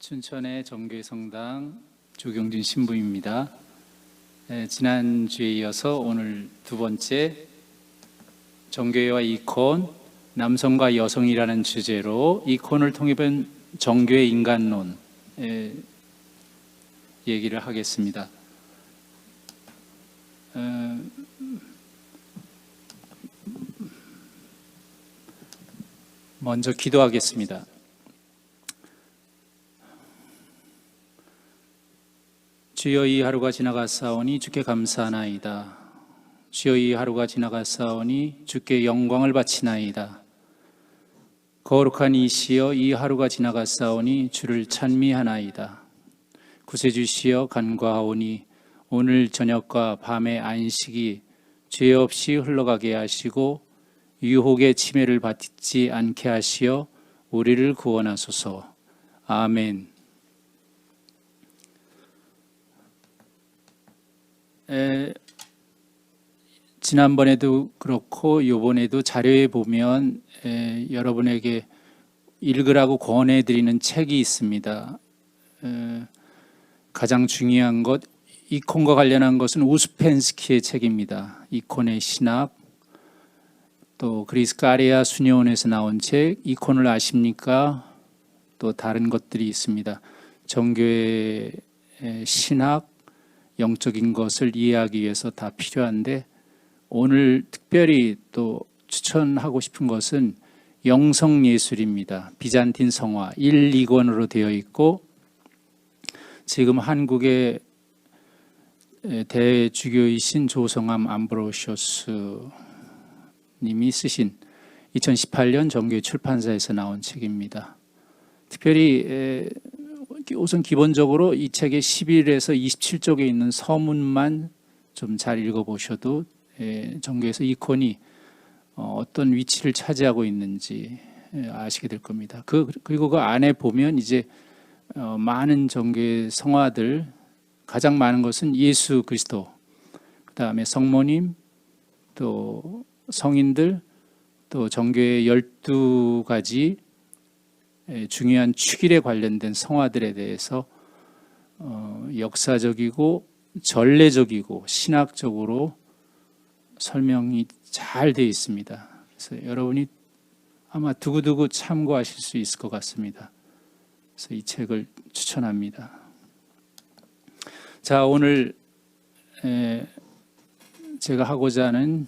춘천의 정교회 성당 조경진 신부입니다. 지난주에 이어서 오늘 두 번째 정교회와 이콘, 남성과 여성이라는 주제로 이콘을 통해 본 정교회 인간론 얘기를 하겠습니다. 먼저 기도하겠습니다. 주여, 이 하루가 지나갔사오니 주께 감사하나이다. 주여, 이 하루가 지나갔사오니 주께 영광을 바치나이다. 거룩한 이시여, 이 하루가 지나갔사오니 주를 찬미하나이다. 구세주시여, 간과하오니 오늘 저녁과 밤의 안식이 죄 없이 흘러가게 하시고 유혹의 침해를 받지 않게 하시어 우리를 구원하소서. 아멘. 지난번에도 그렇고 이번에도 자료에 보면 여러분에게 읽으라고 권해드리는 책이 있습니다. 가장 중요한 것, 이콘과 관련한 것은 우스펜스키의 책입니다. 이콘의 신학, 또 그리스 가레아 수녀원에서 나온 책 이콘을 아십니까? 또 다른 것들이 있습니다. 정교의 신학, 영적인 것을 이해하기 위해서 다 필요한데, 오늘 특별히 또 추천하고 싶은 것은 영성예술입니다. 비잔틴 성화 1, 2권으로 되어 있고, 지금 한국의 대주교이신 조성암 암브로시오스 님이 쓰신 2018년 정교회 출판사에서 나온 책입니다. 특별히 우선 기본적으로 이 책의 11에서 27쪽에 있는 서문만 좀 잘 읽어보셔도 정교회에서 이콘이 어떤 위치를 차지하고 있는지 아시게 될 겁니다. 그리고 그 안에 보면 이제 많은 정교회 성화들, 가장 많은 것은 예수 그리스도, 그 다음에 성모님, 또 성인들, 또 정교회 12가지 중요한 축일에 관련된 성화들에 대해서 역사적이고 전례적이고 신학적으로 설명이 잘 되어 있습니다. 그래서 여러분이 아마 두고두고 참고하실 수 있을 것 같습니다. 그래서 이 책을 추천합니다. 자, 오늘 제가 하고자 하는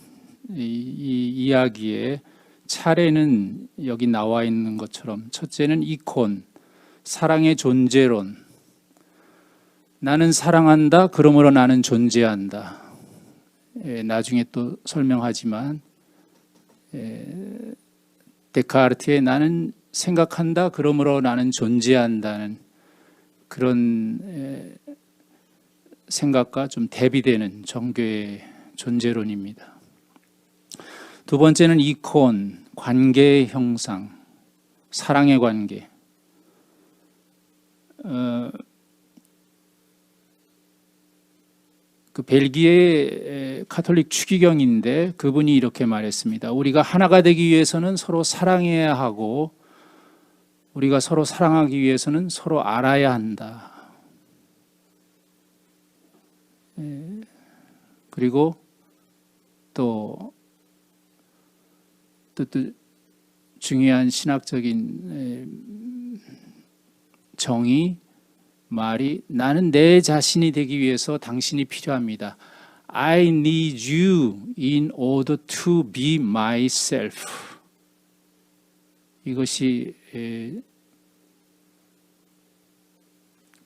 이 이야기의 차례는 여기 나와 있는 것처럼, 첫째는 이콘, 사랑의 존재론. 나는 사랑한다, 그러므로 나는 존재한다. 나중에 또 설명하지만, 데카르트의 나는 생각한다, 그러므로 나는 존재한다는 그런 생각과 좀 대비되는 정교의 존재론입니다. 두 번째는 이콘, 관계의 형상, 사랑의 관계. 그 벨기에 카톨릭 추기경인데 그분이 이렇게 말했습니다. 우리가 하나가 되기 위해서는 서로 사랑해야 하고, 우리가 서로 사랑하기 위해서는 서로 알아야 한다. 그리고 또 중요한 신학적인 정의, 말이, 나는 내 자신이 되기 위해서 당신이 필요합니다. I need you in order to be myself. 이것이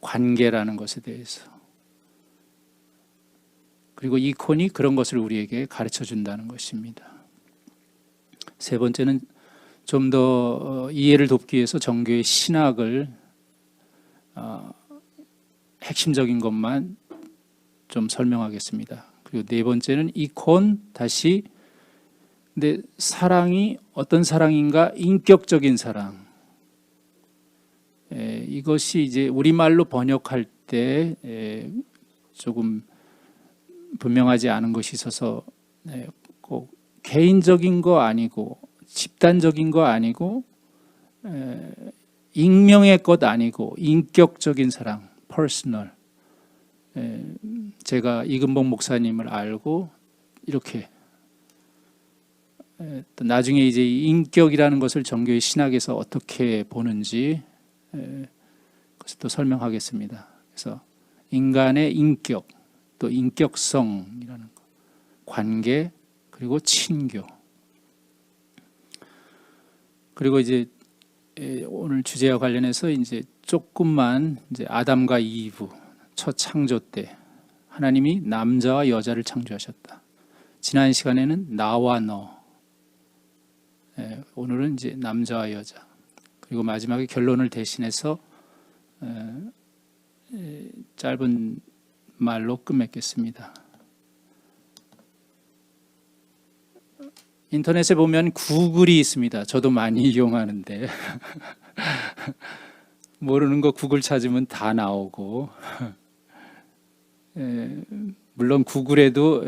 관계라는 것에 대해서, 그리고 이콘이 그런 것을 우리에게 가르쳐 준다는 것입니다. 세 번째는 좀 더 이해를 돕기 위해서 정교의 신학을 핵심적인 것만 좀 설명하겠습니다. 그리고 네 번째는 이콘, 다시, 근데 사랑이 어떤 사랑인가? 인격적인 사랑. 이것이 이제 우리말로 번역할 때 조금 분명하지 않은 것이 있어서 꼭 개인적인 거 아니고 집단적인 거 아니고 익명의 것 아니고 인격적인 사랑, 퍼스널. 제가 이근복 목사님을 알고 이렇게 또 나중에 이제 인격이라는 것을 종교의 신학에서 어떻게 보는지 그것을 또 설명하겠습니다. 그래서 인간의 인격, 또 인격성이라는 것, 관계, 그리고 친교. 그리고 이제 오늘 주제와 관련해서 이제 조금만 이제 아담과 이브 첫 창조 때 하나님이 남자와 여자를 창조하셨다. 지난 시간에는 나와 너. 오늘은 이제 남자와 여자. 그리고 마지막에 결론을 대신해서 짧은 말로 끝맺겠습니다. 인터넷에 보면 구글이 있습니다. 저도 많이 이용하는데 모르는 거 구글 찾으면 다 나오고 물론 구글에도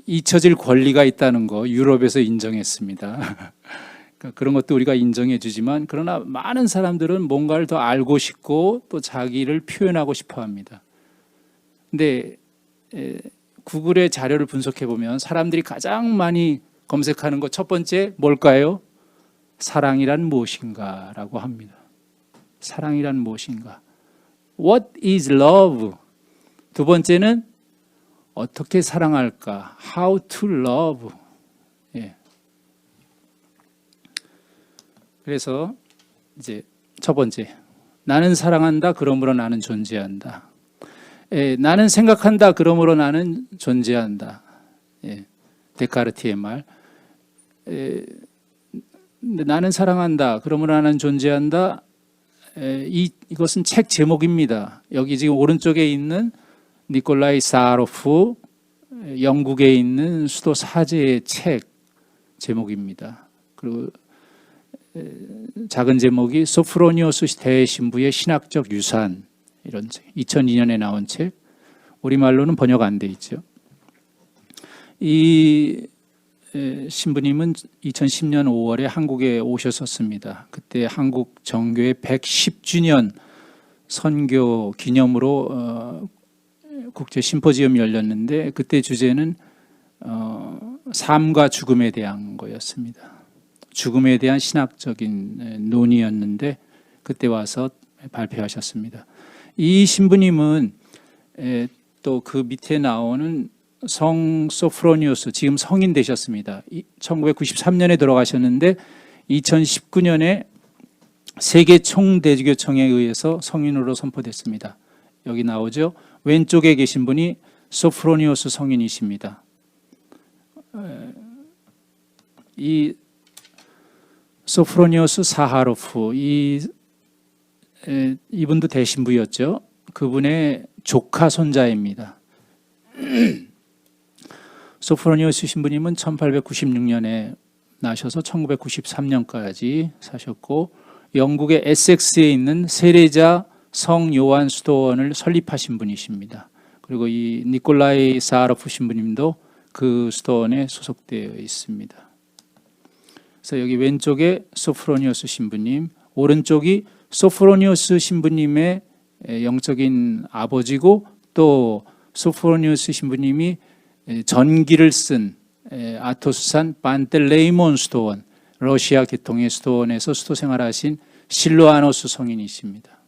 잊혀질 권리가 있다는 거 유럽에서 인정했습니다. 그러니까 그런 것도 우리가 인정해 주지만 그러나 많은 사람들은 뭔가를 더 알고 싶고 또 자기를 표현하고 싶어 합니다. 근데 구글의 자료를 분석해 보면 사람들이 가장 많이 검색하는 것 첫 번째 뭘까요? 사랑이란 무엇인가 라고 합니다. 사랑이란 무엇인가? What is love? 두 번째는 어떻게 사랑할까? How to love. 그래서 이제 첫 번째, 나는 사랑한다. 그러므로 나는 존재한다. 나는 생각한다. 그러므로 나는 존재한다. 데카르트의 말. 근데 나는 사랑한다. 그러므로 나는 존재한다. 이것은 책 제목입니다. 여기 지금 오른쪽에 있는 니콜라이 사하로프, 영국에 있는 수도 사제의 책 제목입니다. 그리고 작은 제목이 소프로니오스 대신부의 신학적 유산, 이런 책, 2002년에 나온 책, 우리말로는 번역 안 돼 있죠. 이 신부님은 2010년 5월에 한국에 오셨었습니다. 그때 한국 정교회 110주년 선교 기념으로 국제 심포지엄이 열렸는데 그때 주제는 삶과 죽음에 대한 거였습니다. 죽음에 대한 신학적인 논의였는데 그때 와서 발표하셨습니다. 이 신부님은 또 그 밑에 나오는 성 소프로니오스, 지금 성인 되셨습니다. 1993년에 돌아가셨는데 2019년에 세계 총대주교청에 의해서 성인으로 선포됐습니다. 여기 나오죠. 왼쪽에 계신 분이 소프로니오스 성인이십니다. 이 소프로니오스 사하로프, 이분도 대신부였죠. 그분의 조카 손자입니다. 소프로니오스 신부님은 1896년에 나셔서 1993년까지 사셨고 영국의 에섹스에 있는 세례자 성 요한 수도원을 설립하신 분이십니다. 그리고 이 니콜라이 사하로프 신부님도 그 수도원에 소속되어 있습니다. 그래서 여기 왼쪽에 소프로니오스 신부님, 오른쪽이 소프로니오스 신부님의 영적인 아버지고 또 소프로니오스 신부님이 전기를 쓴 아토스산 판텔레이몬 수도원, 러시아 계통의 수도원에서 수도 생활하신 실로아노스 성인이십니다.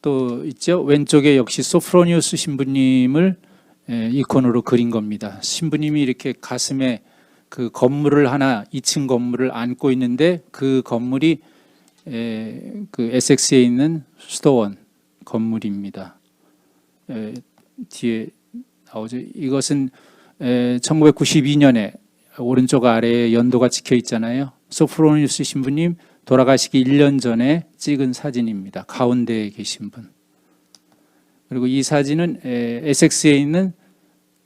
또 있죠. 왼쪽에 역시 소프로니오스 신부님을 이콘으로 그린 겁니다. 신부님이 이렇게 가슴에 그 건물을 하나 2층 건물을 안고 있는데 그 건물이 그 에섹스에 있는 수도원 건물입니다. 뒤에 나오죠. 이것은 1992년에 오른쪽 아래에 연도가 찍혀 있잖아요. 소프로니우스 신부님 돌아가시기 1년 전에 찍은 사진입니다. 가운데에 계신 분. 그리고 이 사진은 에섹스에 있는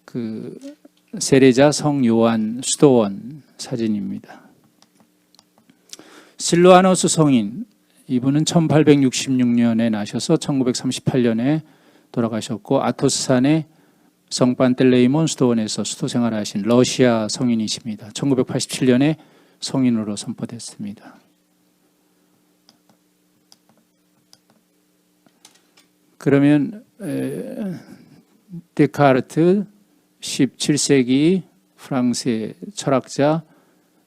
그 세례자 성 요한 수도원 사진입니다. 실로아노스 성인, 이분은 1866년에 나셔서 1938년에 돌아가셨고 아토스산의 성 판텔레이몬 수도원에서 수도 생활하신 러시아 성인이십니다. 1987년에 성인으로 선포됐습니다. 그러면 데카르트 17세기 프랑스의 철학자,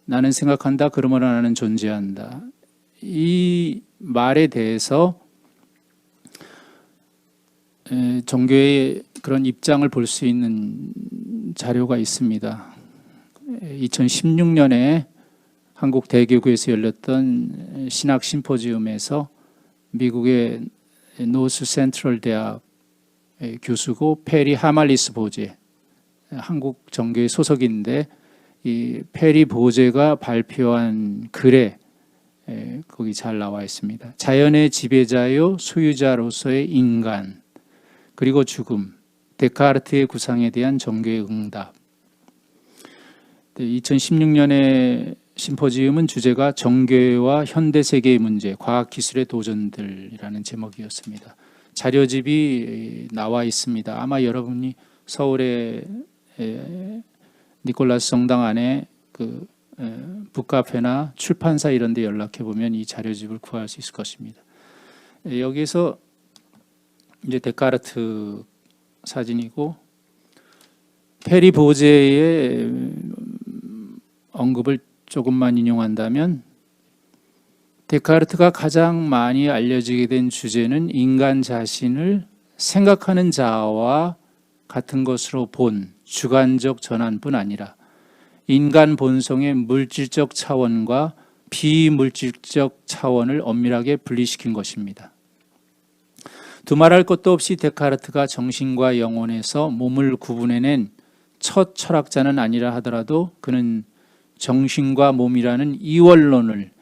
나는 생각한다 그러므로 나는 존재한다. 이 말에 대해서 종교의 그런 입장을 볼 수 있는 자료가 있습니다. 2016년에 한국 대교구에서 열렸던 신학 심포지움에서 미국의 노스 센트럴 대학 교수고 페리 하말리스 보제, 한국 정교의 소속인데 이 페리 보제가 발표한 글에 거기 잘 나와 있습니다. 자연의 지배자요 소유자로서의 인간, 그리고 죽음, 데카르트의 구상에 대한 정교의 응답. 2016년에 심포지움은 주제가 정교회와 현대세계의 문제, 과학기술의 도전들이라는 제목이었습니다. 자료집이 나와 있습니다. 아마 여러분이 서울의 니콜라스 성당 안에 그 북카페나 출판사 이런 데 연락해 보면 이 자료집을 구할 수 있을 것입니다. 여기서 이제 데카르트 사진이고 페리 보제의 언급을 조금만 인용한다면 데카르트가 가장 많이 알려지게 된 주제는 인간 자신을 생각하는 자와 같은 것으로 본 주관적 전환뿐 아니라 인간 본성의 물질적 차원과 비물질적 차원을 엄밀하게 분리시킨 것입니다. 두말할 것도 없이 데카르트가 정신과 영혼에서 몸을 구분해낸 첫 철학자는 아니라 하더라도 그는 정신과 몸이라는 이원론을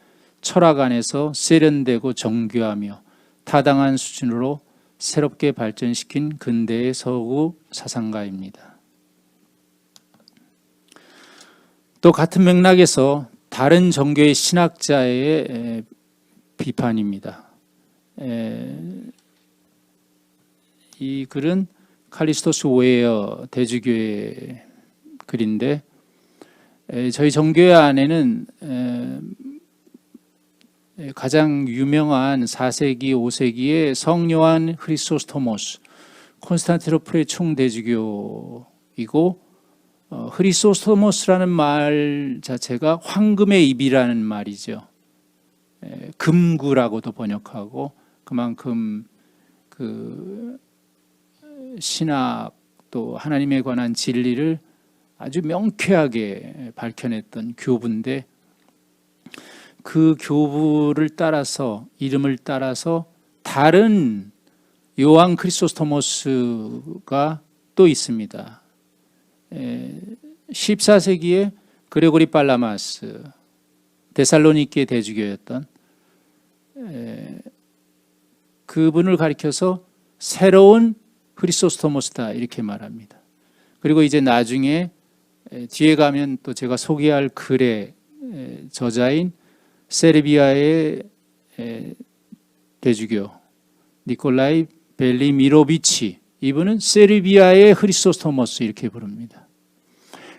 철학 안에서 세련되고 정교하며 타당한 수준으로 새롭게 발전시킨 근대의 서구 사상가입니다. 또 같은 맥락에서 다른 종교의 신학자의 비판입니다. 이 글은 칼리스토스 웨어 대주교의 글인데 저희 종교회 안에는 가장 유명한 4세기, 5세기의 성요한 흐리소스토모스, 콘스탄티노플의 총대주교이고 흐리소스토모스라는 말 자체가 황금의 입이라는 말이죠. 금구라고도 번역하고 그만큼 그 신학 또 하나님에 관한 진리를 아주 명쾌하게 밝혀냈던 교부인데 그 교부를 따라서 이름을 따라서 다른 요한 크리소스토모스가 또 있습니다. 14세기에 그레고리 팔라마스, 데살로니케 대주교였던 그분을 가리켜서 새로운 크리소스토모스다 이렇게 말합니다. 그리고 이제 나중에 뒤에 가면 또 제가 소개할 글의 저자인 세르비아의 대주교 니콜라이 벨리미로비치, 이분은 세르비아의 흐리소스토모스 이렇게 부릅니다.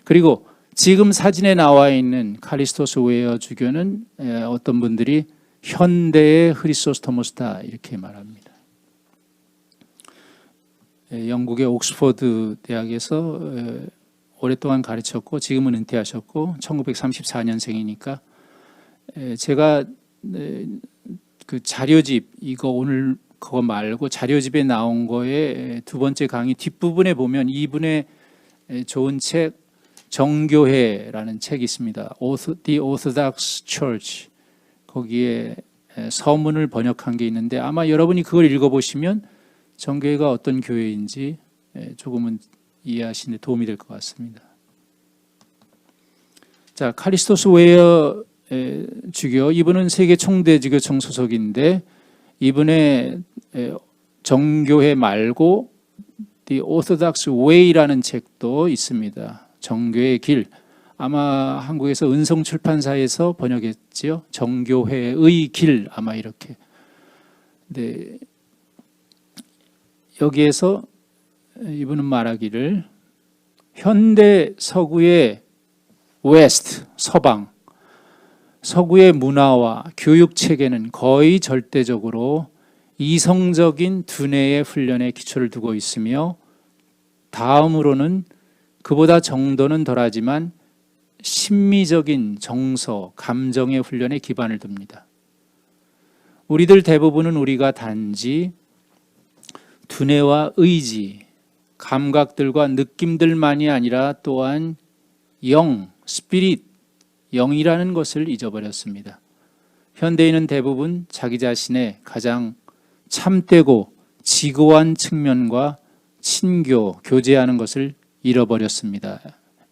그리고 지금 사진에 나와 있는 칼리스토스 웨어 주교는 어떤 분들이 현대의 흐리소스토모스다 이렇게 말합니다. 영국의 옥스퍼드 대학에서 오랫동안 가르쳤고 지금은 은퇴하셨고 1934년생이니까 제가 그 자료집 이거 오늘 그거 말고 자료집에 나온 거에 두 번째 강의 뒷부분에 보면 이분의 좋은 책 정교회라는 책이 있습니다. The Orthodox Church, 거기에 서문을 번역한 게 있는데 아마 여러분이 그걸 읽어보시면 정교회가 어떤 교회인지 조금은 이해하시는 데 도움이 될 것 같습니다. 자, 칼리스토스 웨어 주교, 이분은 세계 총대주교청 소속인데 이분의 정교회 말고 The Orthodox Way라는 책도 있습니다. 정교의 길. 아마 한국에서 은성출판사에서 번역했지요. 정교회의 길, 아마 이렇게. 네. 여기에서 이분은 말하기를 현대 서구의 웨스트, 서방, 서구의 문화와 교육 체계는 거의 절대적으로 이성적인 두뇌의 훈련에 기초를 두고 있으며 다음으로는 그보다 정도는 덜하지만 심미적인 정서, 감정의 훈련에 기반을 둡니다. 우리들 대부분은 우리가 단지 두뇌와 의지, 감각들과 느낌들만이 아니라 또한 영, 스피릿, 영이라는 것을 잊어버렸습니다. 현대인은 대부분 자기 자신의 가장 참되고 지고한 측면과 친교, 교제하는 것을 잃어버렸습니다.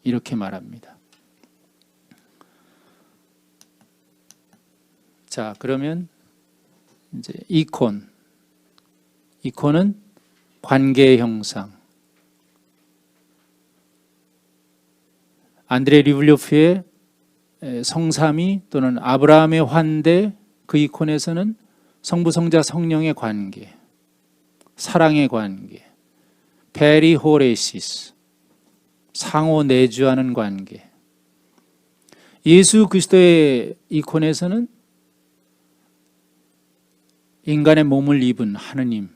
이렇게 말합니다. 자, 그러면 이제 이콘은 관계의 형상. 안드레 리블리오프의 성삼위 또는 아브라함의 환대, 그 이콘에서는 성부, 성자, 성령의 관계, 사랑의 관계, 페리호레시스, 상호 내주하는 관계. 예수 그리스도의 이콘에서는 인간의 몸을 입은 하느님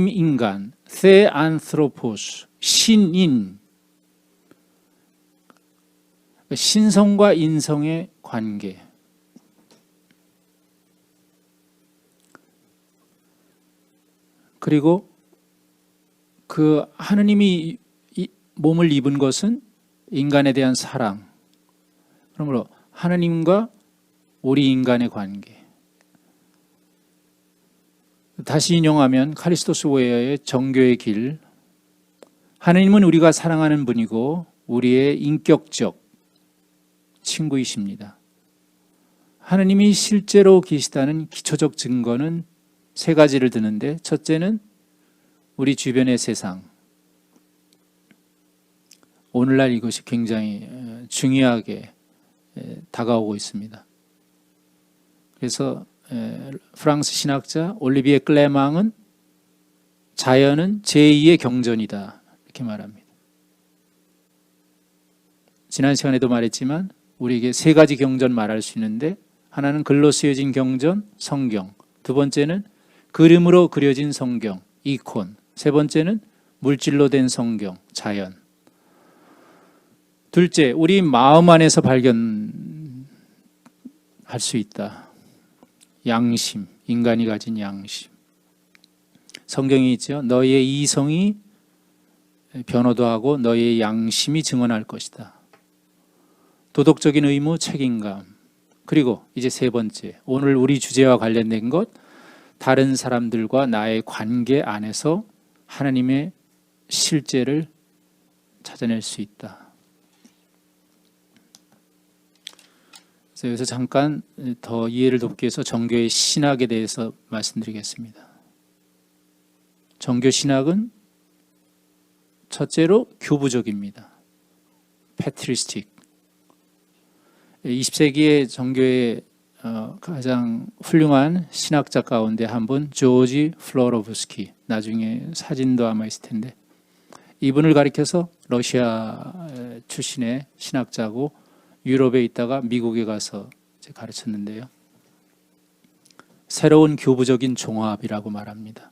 인간, theanthropos, 신인, 신성과 인성의 관계. 그리고 그 하느님이 몸을 입은 것은 인간에 대한 사랑. 그러므로 하느님과 우리 인간의 관계. 다시 인용하면 카리스토스 웨어의 정교의 길. 하느님은 우리가 사랑하는 분이고 우리의 인격적 친구이십니다. 하느님이 실제로 계시다는 기초적 증거는 세 가지를 드는데, 첫째는 우리 주변의 세상. 오늘날 이것이 굉장히 중요하게 다가오고 있습니다. 그래서 프랑스 신학자 올리비에 클레망은 자연은 제2의 경전이다, 이렇게 말합니다. 지난 시간에도 말했지만 우리에게 세 가지 경전 말할 수 있는데, 하나는 글로 쓰여진 경전, 성경. 두 번째는 그림으로 그려진 성경, 이콘. 세 번째는 물질로 된 성경, 자연. 둘째, 우리 마음 안에서 발견할 수 있다. 양심, 인간이 가진 양심. 성경이 있죠. 너희의 이성이 변호도 하고 너희의 양심이 증언할 것이다. 도덕적인 의무, 책임감. 그리고 이제 세 번째, 오늘 우리 주제와 관련된 것, 다른 사람들과 나의 관계 안에서 하나님의 실제를 찾아낼 수 있다. 그래서 여기서 잠깐 더 이해를 돕기 위해서 정교의 신학에 대해서 말씀드리겠습니다. 정교 신학은 첫째로 교부적입니다. 패트리스틱. 20세기의 정교의 가장 훌륭한 신학자 가운데 한 분, 조지 플로로브스키. 나중에 사진도 아마 있을 텐데, 이분을 가리켜서 러시아 출신의 신학자고 유럽에 있다가 미국에 가서 가르쳤는데요. 새로운 교부적인 종합이라고 말합니다.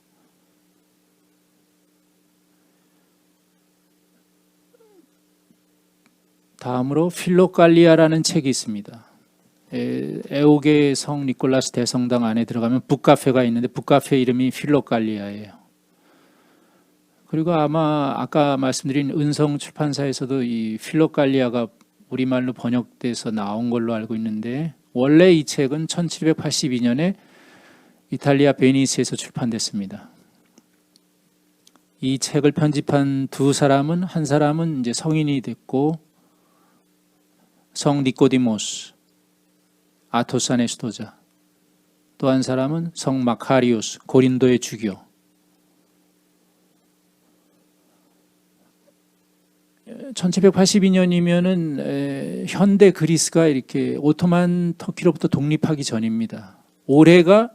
다음으로 필로갈리아라는 책이 있습니다. 에오게의 성 니콜라스 대성당 안에 들어가면 북카페가 있는데 북카페 이름이 필로갈리아예요. 그리고 아마 아까 말씀드린 은성 출판사에서도 이 필로갈리아가 우리말로 번역돼서 나온 걸로 알고 있는데, 원래 이 책은 1782년에 이탈리아 베니스에서 출판됐습니다. 이 책을 편집한 두 사람은, 한 사람은 이제 성인이 됐고 성 니코디모스, 아토스 안의 수도자. 또 한 사람은 성 마카리오스, 고린도의 주교. 1782년이면은 현대 그리스가 이렇게 오토만 터키로부터 독립하기 전입니다. 올해가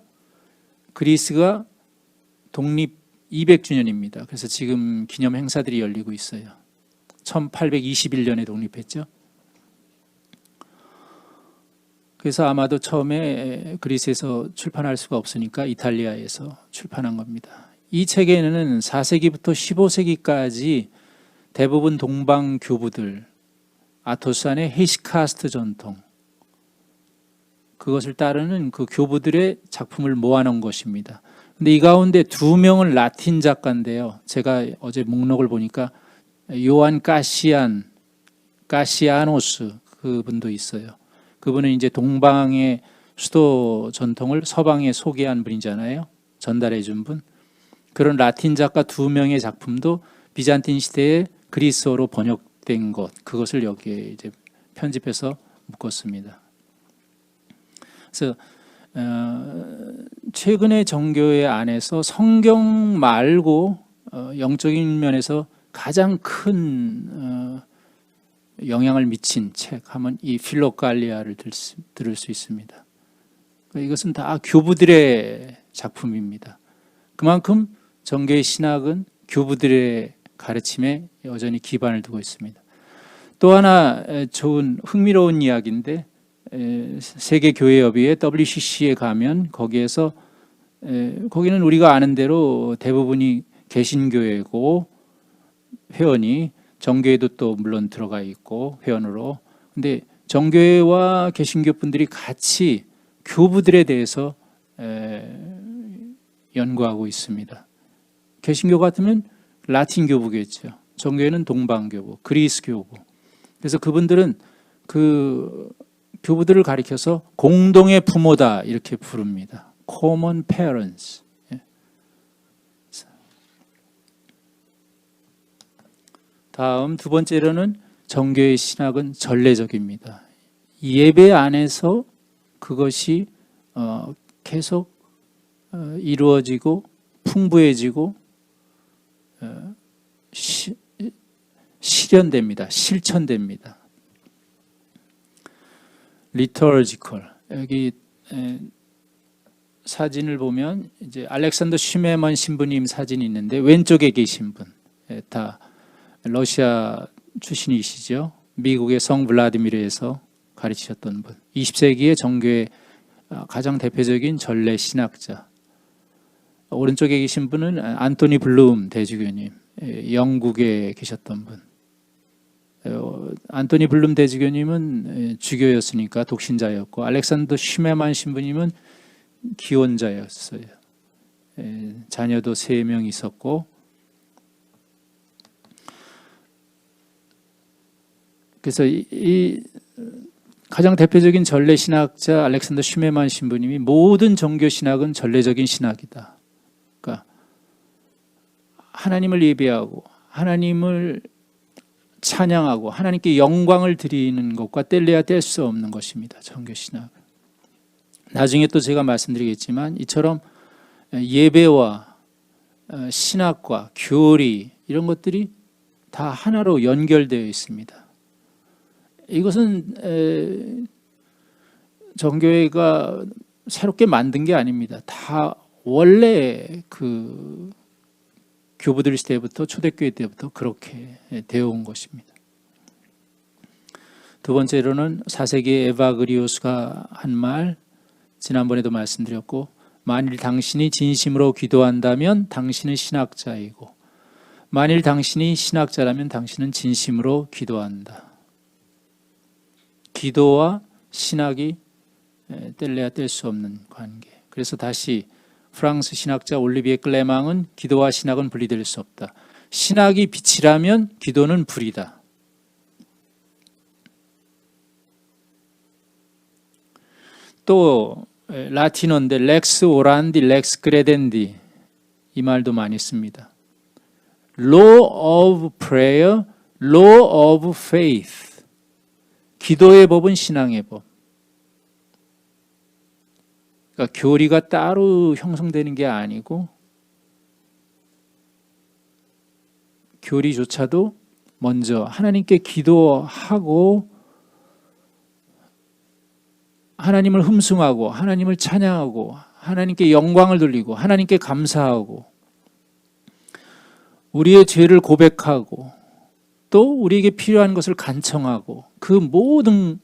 그리스가 독립 200주년입니다. 그래서 지금 기념 행사들이 열리고 있어요. 1821년에 독립했죠. 그래서 아마도 처음에 그리스에서 출판할 수가 없으니까 이탈리아에서 출판한 겁니다. 이 책에는 4세기부터 15세기까지 대부분 동방 교부들, 아토스 안의 헤시카스트 전통, 그것을 따르는 그 교부들의 작품을 모아놓은 것입니다. 근데 이 가운데 2명은 라틴 작가인데요. 제가 어제 목록을 보니까 요한 까시아노스 그분도 있어요. 그분은 이제 동방의 수도 전통을 서방에 소개한 분이잖아요. 전달해 준 분. 그런 라틴 작가 2명의 작품도 비잔틴 시대에 그리스어로 번역된 것, 그것을 여기에 이제 편집해서 묶었습니다. 그래서 최근의 정교회 안에서 성경 말고 영적인 면에서 가장 큰 영향을 미친 책 하면 이 필로갈리아를 들을 수 있습니다. 이것은 다 교부들의 작품입니다. 그만큼 정교의 신학은 교부들의 가르침에 여전히 기반을 두고 있습니다. 또 하나 좋은 흥미로운 이야기인데, 세계교회협의회 WCC에 가면 거기에서 거기는 우리가 아는 대로 대부분이 개신교회고 회원이 정교회도 또 물론 들어가 있고 회원으로. 근데 정교회와 개신교 분들이 같이 교부들에 대해서 연구하고 있습니다. 개신교 같으면 라틴 교부겠죠. 정교회는 동방 교부, 그리스 교부. 그래서 그분들은 그 교부들을 가리켜서 공동의 부모다 이렇게 부릅니다. Common parents. 다음 두 번째로는 정교의 신학은 전례적입니다. 예배 안에서 그것이 계속 이루어지고 풍부해지고 실현됩니다. 실천됩니다. liturgical. 여기 사진을 보면 이제 알렉산더 슈메만 신부님 사진이 있는데 왼쪽에 계신 분 다 러시아 출신이시죠. 미국의 성 블라디미르에서 가르치셨던 분. 20세기의 정교의 가장 대표적인 전례 신학자. 오른쪽에 계신 분은 안토니 블룸 대주교님, 영국에 계셨던 분. 안토니 블룸 대주교님은 주교였으니까 독신자였고, 알렉산더 슈메만 신부님은 기혼자였어요. 자녀도 3명 있었고, 그래서 이 가장 대표적인 전례 신학자 알렉산더 슈메만 신부님이 모든 종교 신학은 전례적인 신학이다. 그러니까 하나님을 예배하고 하나님을 찬양하고 하나님께 영광을 드리는 것과 뗄래야 뗄 수 없는 것입니다. 종교 신학은. 나중에 또 제가 말씀드리겠지만 이처럼 예배와 신학과 교리 이런 것들이 다 하나로 연결되어 있습니다. 이것은 정교회가 새롭게 만든 게 아닙니다. 다 원래 그 교부들 시대부터 초대교회 때부터 그렇게 되어 온 것입니다. 두 번째로는 4세기의 에바그리오스가 한 말, 지난번에도 말씀드렸고, 만일 당신이 진심으로 기도한다면 당신은 신학자이고, 만일 당신이 신학자라면 당신은 진심으로 기도한다. 기도와 신학이 뗄래야 뗄 수 없는 관계. 그래서 다시 프랑스 신학자 올리비에 클레망은 기도와 신학은 분리될 수 없다. 신학이 빛이라면 기도는 불이다. 또 라틴어인데 렉스 오란디, 렉스 크레덴디 이 말도 많이 씁니다. Law of prayer, law of faith. 기도의 법은 신앙의 법. 그러니까 교리가 따로 형성되는 게 아니고 교리조차도 먼저 하나님께 기도하고 하나님을 흠숭하고 하나님을 찬양하고 하나님께 영광을 돌리고 하나님께 감사하고 우리의 죄를 고백하고 또 우리에게 필요한 것을 간청하고 그 모든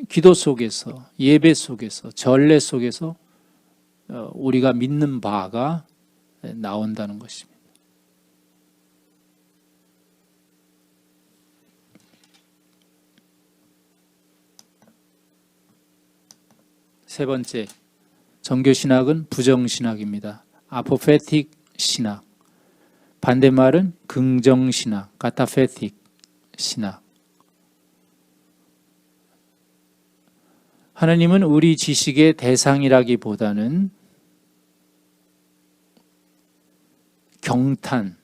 기도 속에서, 예배 속에서, 전례 속에서 우리가 믿는 바가 나온다는 것입니다. 세 번째, 정교신학은 부정신학입니다. 아포페틱 신학. 반대말은 긍정신학, 카타페틱 신학. 하나님은 우리 지식의 대상이라기보다는 경탄,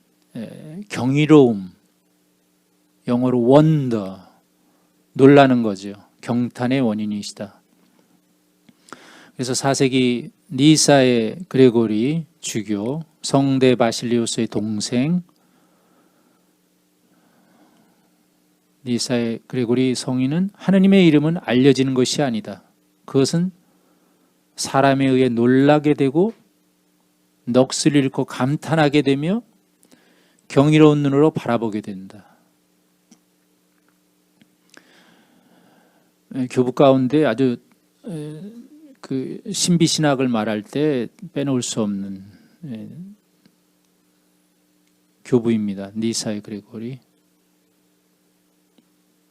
경이로움, 영어로 원더, 놀라는 거죠. 경탄의 원인이시다. 그래서 4세기 니사의 그레고리 주교, 성대 바실리우스의 동생, 니사의 그레고리 성인은 하나님의 이름은 알려지는 것이 아니다. 그것은 사람에 의해 놀라게 되고 넋을 잃고 감탄하게 되며 경이로운 눈으로 바라보게 된다. 교부 가운데 아주 그 신비신학을 말할 때 빼놓을 수 없는 교부입니다. 니사의 그레고리.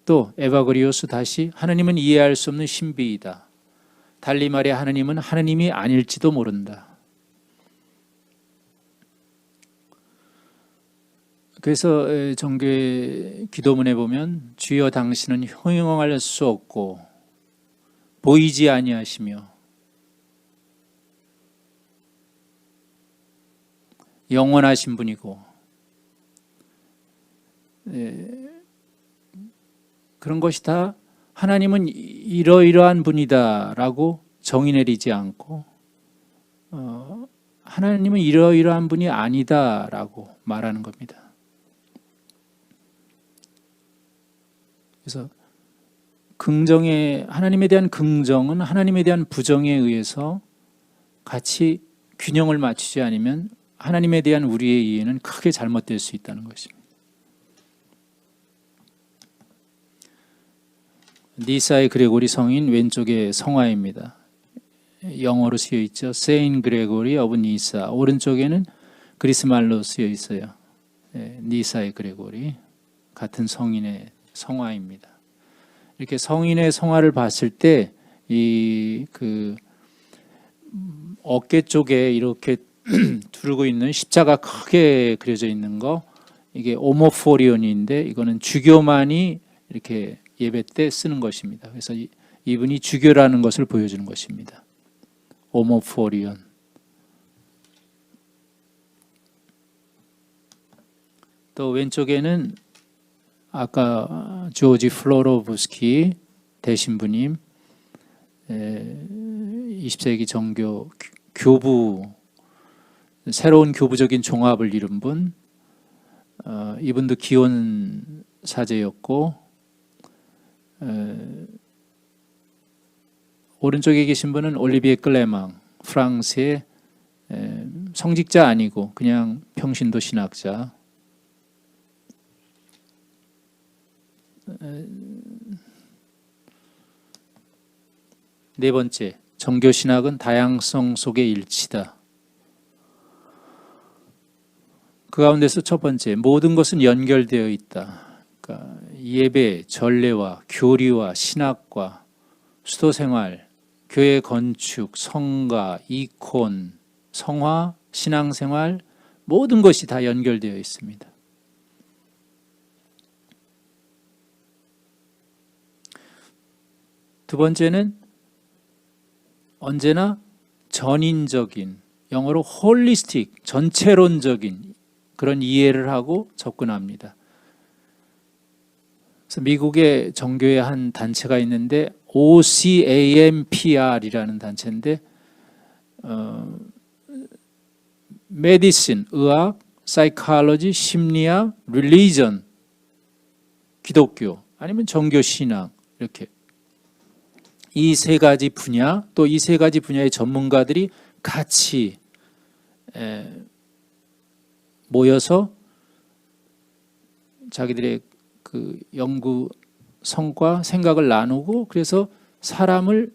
또 에바그리오스 다시 하나님은 이해할 수 없는 신비이다. 달리 말해 하나님은 하나님이 아닐지도 모른다. 그래서 정교회 기도문에 보면 주여 당신은 형용할 수 없고 보이지 아니하시며 영원하신 분이고 그런 것이 다 하나님은 이러이러한 분이다라고 정의 내리지 않고 하나님은 이러이러한 분이 아니다라고 말하는 겁니다. 그래서 하나님에 대한 긍정은 하나님에 대한 부정에 의해서 같이 균형을 맞추지 않으면 하나님에 대한 우리의 이해는 크게 잘못될 수 있다는 것입니다. 니사의 그레고리 성인 왼쪽에 성화입니다. 영어로 쓰여 있죠. 세인 그레고리 오브 니사. 오른쪽에는 그리스말로 쓰여 있어요. 니사의 그레고리. 같은 성인의 성화입니다. 이렇게 성인의 성화를 봤을 때 이 어깨 쪽에 이렇게 두르고 있는 십자가 크게 그려져 있는 거, 이게 오모포리온인데 이거는 주교만이 이렇게 예배 때 쓰는 것입니다. 그래서 이분이 주교라는 것을 보여주는 것입니다. 오모포리온. 또 왼쪽에는 아까 조지 플로로브스키 대신부님, 20세기 정교 교부, 새로운 교부적인 종합을 이룬 분, 이분도 기원 사제였고, 오른쪽에 계신 분은 올리비에 클레망, 프랑스의 성직자 아니고 그냥 평신도 신학자. 네 번째, 정교신학은 다양성 속의 일치다. 그 가운데서 첫 번째, 모든 것은 연결되어 있다. 그러니까 예배, 전례와 교리와 신학과 수도생활, 교회 건축, 성가, 이콘, 성화, 신앙생활, 모든 것이 다 연결되어 있습니다. 두 번째는 언제나 전인적인, 영어로 홀리스틱, 전체론적인 그런 이해를 하고 접근합니다. 그래서 미국의 정교의 한 단체가 있는데 OCAMPR이라는 단체인데 메디신, 의학, 사이콜로지, 심리학, 릴리전, 기독교 아니면 정교신앙, 이렇게 이 세 가지 분야, 또 이 세 가지 분야의 전문가들이 같이 모여서 자기들의 그 연구 성과 생각을 나누고 그래서 사람을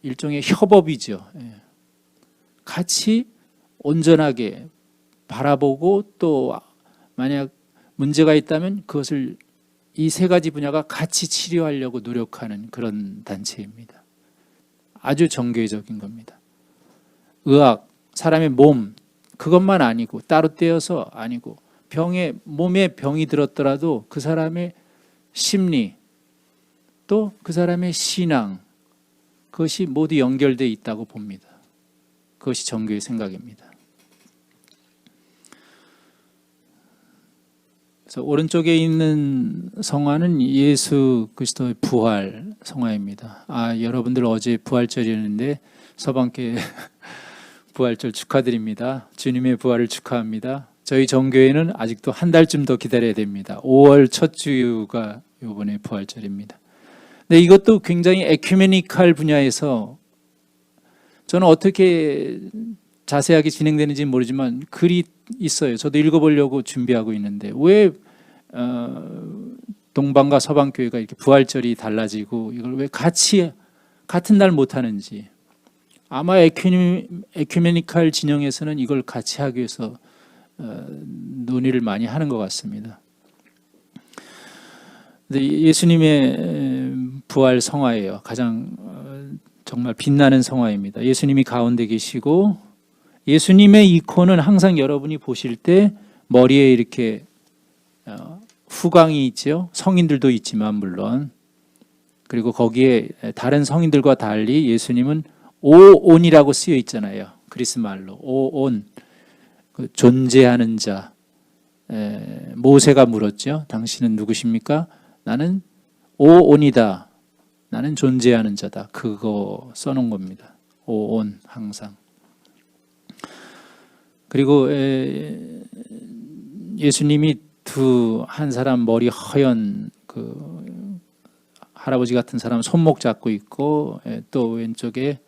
일종의 협업이죠. 같이 온전하게 바라보고 또 만약 문제가 있다면 그것을 이 세 가지 분야가 같이 치료하려고 노력하는 그런 단체입니다. 아주 정교적인 겁니다. 의학, 사람의 몸 그것만 아니고 따로 떼어서 아니고 몸에 병이 들었더라도 그 사람의 심리 또 그 사람의 신앙 그것이 모두 연결되어 있다고 봅니다. 그것이 정교의 생각입니다. 그래서 오른쪽에 있는 성화는 예수 그리스도의 부활 성화입니다. 여러분들 어제 부활절이었는데 서방께 부활절 축하드립니다. 주님의 부활을 축하합니다. 저희 정교회는 아직도 한 달쯤 더 기다려야 됩니다. 5월 첫 주가 이번에 부활절입니다. 근데 이것도 굉장히 에큐메니칼 분야에서 저는 어떻게 자세하게 진행되는지 모르지만 글이 있어요. 저도 읽어보려고 준비하고 있는데 왜 동방과 서방 교회가 이렇게 부활절이 달라지고 이걸 왜 같은 날 못하는지 아마 에큐메니칼 진영에서는 이걸 같이 하기 위해서 논의를 많이 하는 것 같습니다. 예수님의 부활 성화예요. 가장 정말 빛나는 성화입니다. 예수님이 가운데 계시고 예수님의 이코는 항상 여러분이 보실 때 머리에 이렇게 후광이 있죠. 성인들도 있지만 물론 그리고 거기에 다른 성인들과 달리 예수님은 오온이라고 쓰여 있잖아요. 그리스 말로 오온 존재하는 자. 모세가 물었죠. 당신은 누구십니까? 나는 오온이다. 나는 존재하는 자다. 그거 써놓은 겁니다. 오온 항상. 그리고 예수님이 한 사람 머리 허연 그 할아버지 같은 사람 손목 잡고 있고 또 왼쪽에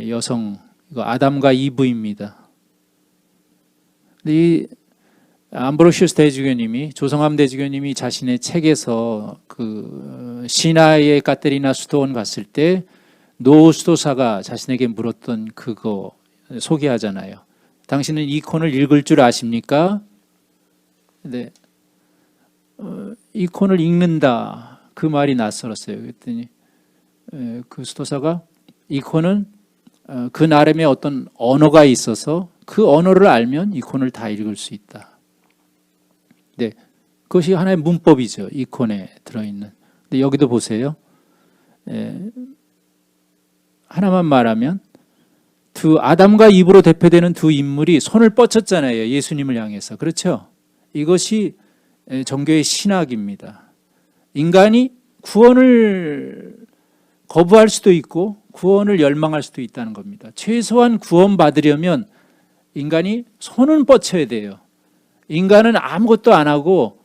여성 이거 아담과 이브입니다. 이 암브로시우스 대주교님이 조성암 대주교님이 자신의 책에서 그 시나이의 까테리나 수도원 갔을 때 노 수도사가 자신에게 물었던 그거 소개하잖아요. 당신은 이 콘을 읽을 줄 아십니까? 네. 이 콘을 읽는다. 그 말이 낯설었어요. 그랬더니 그 수도사가 이 콘은 그 나름의 어떤 언어가 있어서 그 언어를 알면 이 콘을 다 읽을 수 있다. 네, 그것이 하나의 문법이죠. 이 콘에 들어있는. 근데 여기도 보세요. 하나만 말하면 아담과 이브로 대표되는 두 인물이 손을 뻗쳤잖아요. 예수님을 향해서. 그렇죠? 이것이 정교의 신학입니다. 인간이 구원을 거부할 수도 있고 구원을 열망할 수도 있다는 겁니다. 최소한 구원받으려면 인간이 손은 뻗쳐야 돼요. 인간은 아무것도 안 하고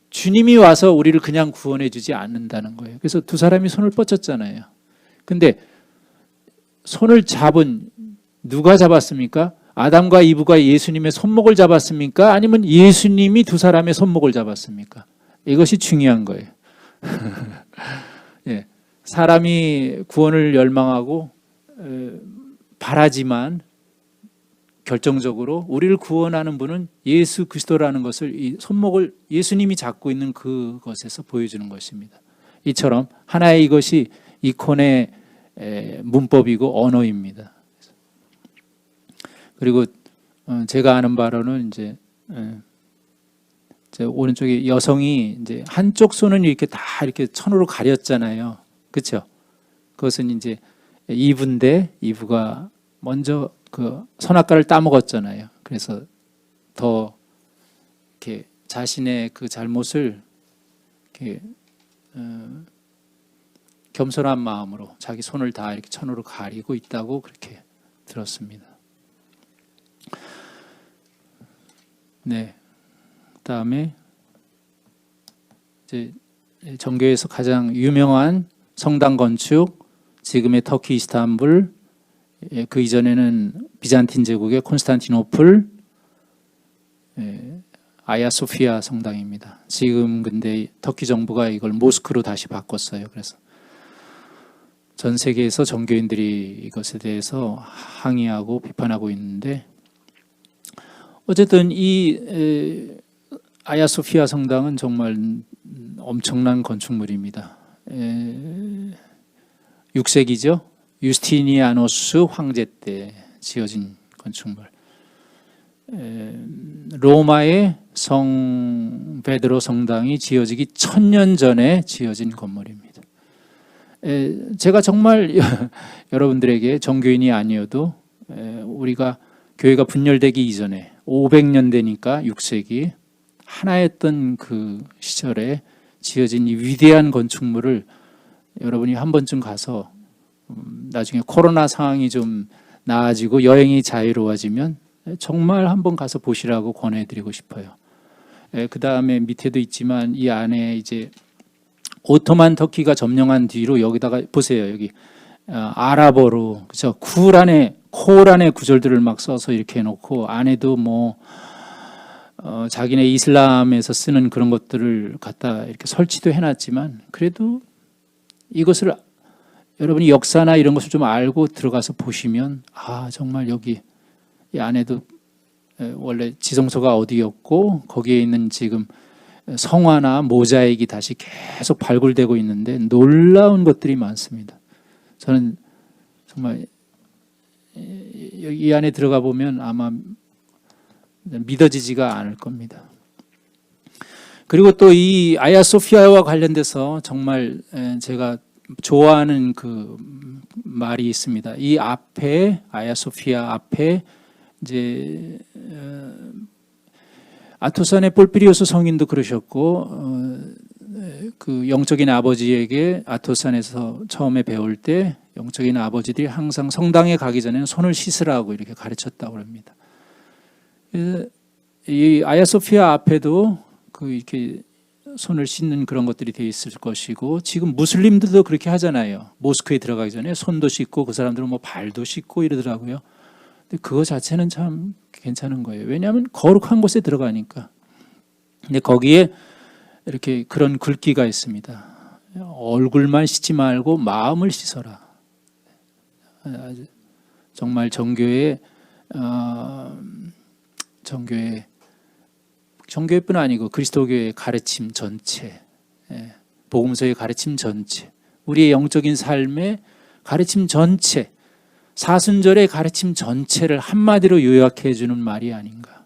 주님이 와서 우리를 그냥 구원해 주지 않는다는 거예요. 그래서 두 사람이 손을 뻗쳤잖아요. 근데 손을 잡은 누가 잡았습니까? 아담과 이브가 예수님의 손목을 잡았습니까? 아니면 예수님이 두 사람의 손목을 잡았습니까? 이것이 중요한 거예요. 예, 사람이 구원을 열망하고 바라지만 결정적으로 우리를 구원하는 분은 예수 그리스도라는 것을 이 손목을 예수님이 잡고 있는 그것에서 보여주는 것입니다. 이처럼 하나의 이것이 이콘의 문법이고 언어입니다. 그리고 제가 아는 바로는 이제 오른쪽에 여성이 이제 한쪽 손은 이렇게 다 이렇게 천으로 가렸잖아요. 그렇죠? 그것은 이제 이브가 먼저 그 선악과를 따먹었잖아요. 그래서 더 이렇게 자신의 그 잘못을 이렇게 겸손한 마음으로 자기 손을 다 이렇게 천으로 가리고 있다고 그렇게 들었습니다. 네. 그다음에 이제 정교에서 가장 유명한 성당 건축, 지금의 터키 이스탄불, 그 이전에는 비잔틴 제국의 콘스탄티노플, 아야소피아 성당입니다. 지금 근데 터키 정부가 이걸 모스크로 다시 바꿨어요. 그래서 전 세계에서 종교인들이 이것에 대해서 항의하고 비판하고 있는데, 어쨌든 이 아야소피아 성당은 정말 엄청난 건축물입니다. 6세기죠. 유스티니아노스 황제 때 지어진 건축물. 로마의 성 베드로 성당이 지어지기 1000년 전에 지어진 건물입니다. 제가 정말 여러분들에게 종교인이 아니어도 우리가 교회가 분열되기 이전에 500년 되니까 6세기 하나였던 그 시절에 지어진 이 위대한 건축물을 여러분이 한 번쯤 가서, 나중에 코로나 상황이 좀 나아지고 여행이 자유로워지면 정말 한번 가서 보시라고 권해드리고 싶어요. 그 다음에 밑에도 있지만 이 안에 이제 오토만 터키가 점령한 뒤로 여기다가 보세요. 여기 아랍어로, 그죠? 코란의 구절들을 막 써서 이렇게 해놓고, 안에도 뭐 자기네 이슬람에서 쓰는 그런 것들을 갖다 이렇게 설치도 해놨지만, 그래도 이것을 여러분이 역사나 이런 것을 좀 알고 들어가서 보시면, 정말 여기 이 안에도 원래 지성소가 어디였고 거기에 있는 지금 성화나 모자익이 다시 계속 발굴되고 있는데 놀라운 것들이 많습니다. 저는 정말 이 안에 들어가 보면 아마 믿어지지가 않을 겁니다. 그리고 또 이 아야소피아와 관련돼서 정말 제가 좋아하는 그 말이 있습니다. 이 앞에, 아야소피아 앞에 이제 아토산의 폴피리오스 성인도 그러셨고, 그 영적인 아버지에게 아토산에서 처음에 배울 때 영적인 아버지들이 항상 성당에 가기 전에는 손을 씻으라고 이렇게 가르쳤다고 합니다. 이 아야소피아 앞에도 그 이렇게 손을 씻는 그런 것들이 돼 있을 것이고, 지금 무슬림들도 그렇게 하잖아요. 모스크에 들어가기 전에 손도 씻고, 그 사람들은 뭐 발도 씻고 이러더라고요. 근데 그거 자체는 참 괜찮은 거예요. 왜냐하면 거룩한 곳에 들어가니까. 근데 거기에 이렇게 그런 글귀가 있습니다. 얼굴만 씻지 말고 마음을 씻어라. 정말 정교회뿐 아니고 그리스도교의 가르침 전체, 복음서의 가르침 전체, 우리의 영적인 삶의 가르침 전체, 사순절의 가르침 전체를 한마디로 요약해 주는 말이 아닌가.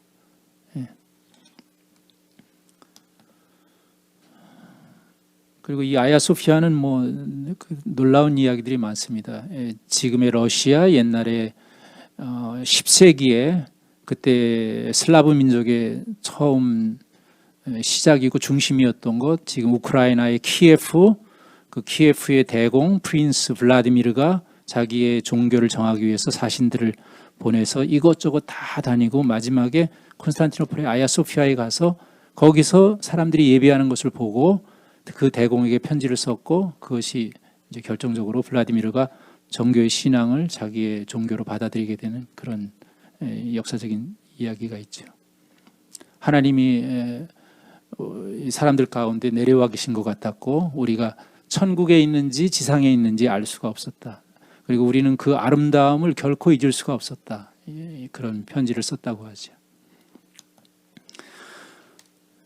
그리고 이 아야소피아는 그 놀라운 이야기들이 많습니다. 지금의 러시아, 옛날에 10세기에 그때 슬라브 민족의 처음 시작이고 중심이었던 것, 지금 우크라이나의 키예프, 그 키예프의 대공 프린스 블라디미르가 자기의 종교를 정하기 위해서 사신들을 보내서 이것저것 다 다니고 마지막에 콘스탄티노플의 아야소피아에 가서 거기서 사람들이 예배하는 것을 보고 그 대공에게 편지를 썼고, 그것이 이제 결정적으로 블라디미르가 정교의 신앙을 자기의 종교로 받아들이게 되는 그런 역사적인 이야기가 있죠. 하나님이 사람들 가운데 내려와 계신 것 같았고, 우리가 천국에 있는지 지상에 있는지 알 수가 없었다. 그리고 우리는 그 아름다움을 결코 잊을 수가 없었다. 그런 편지를 썼다고 하죠.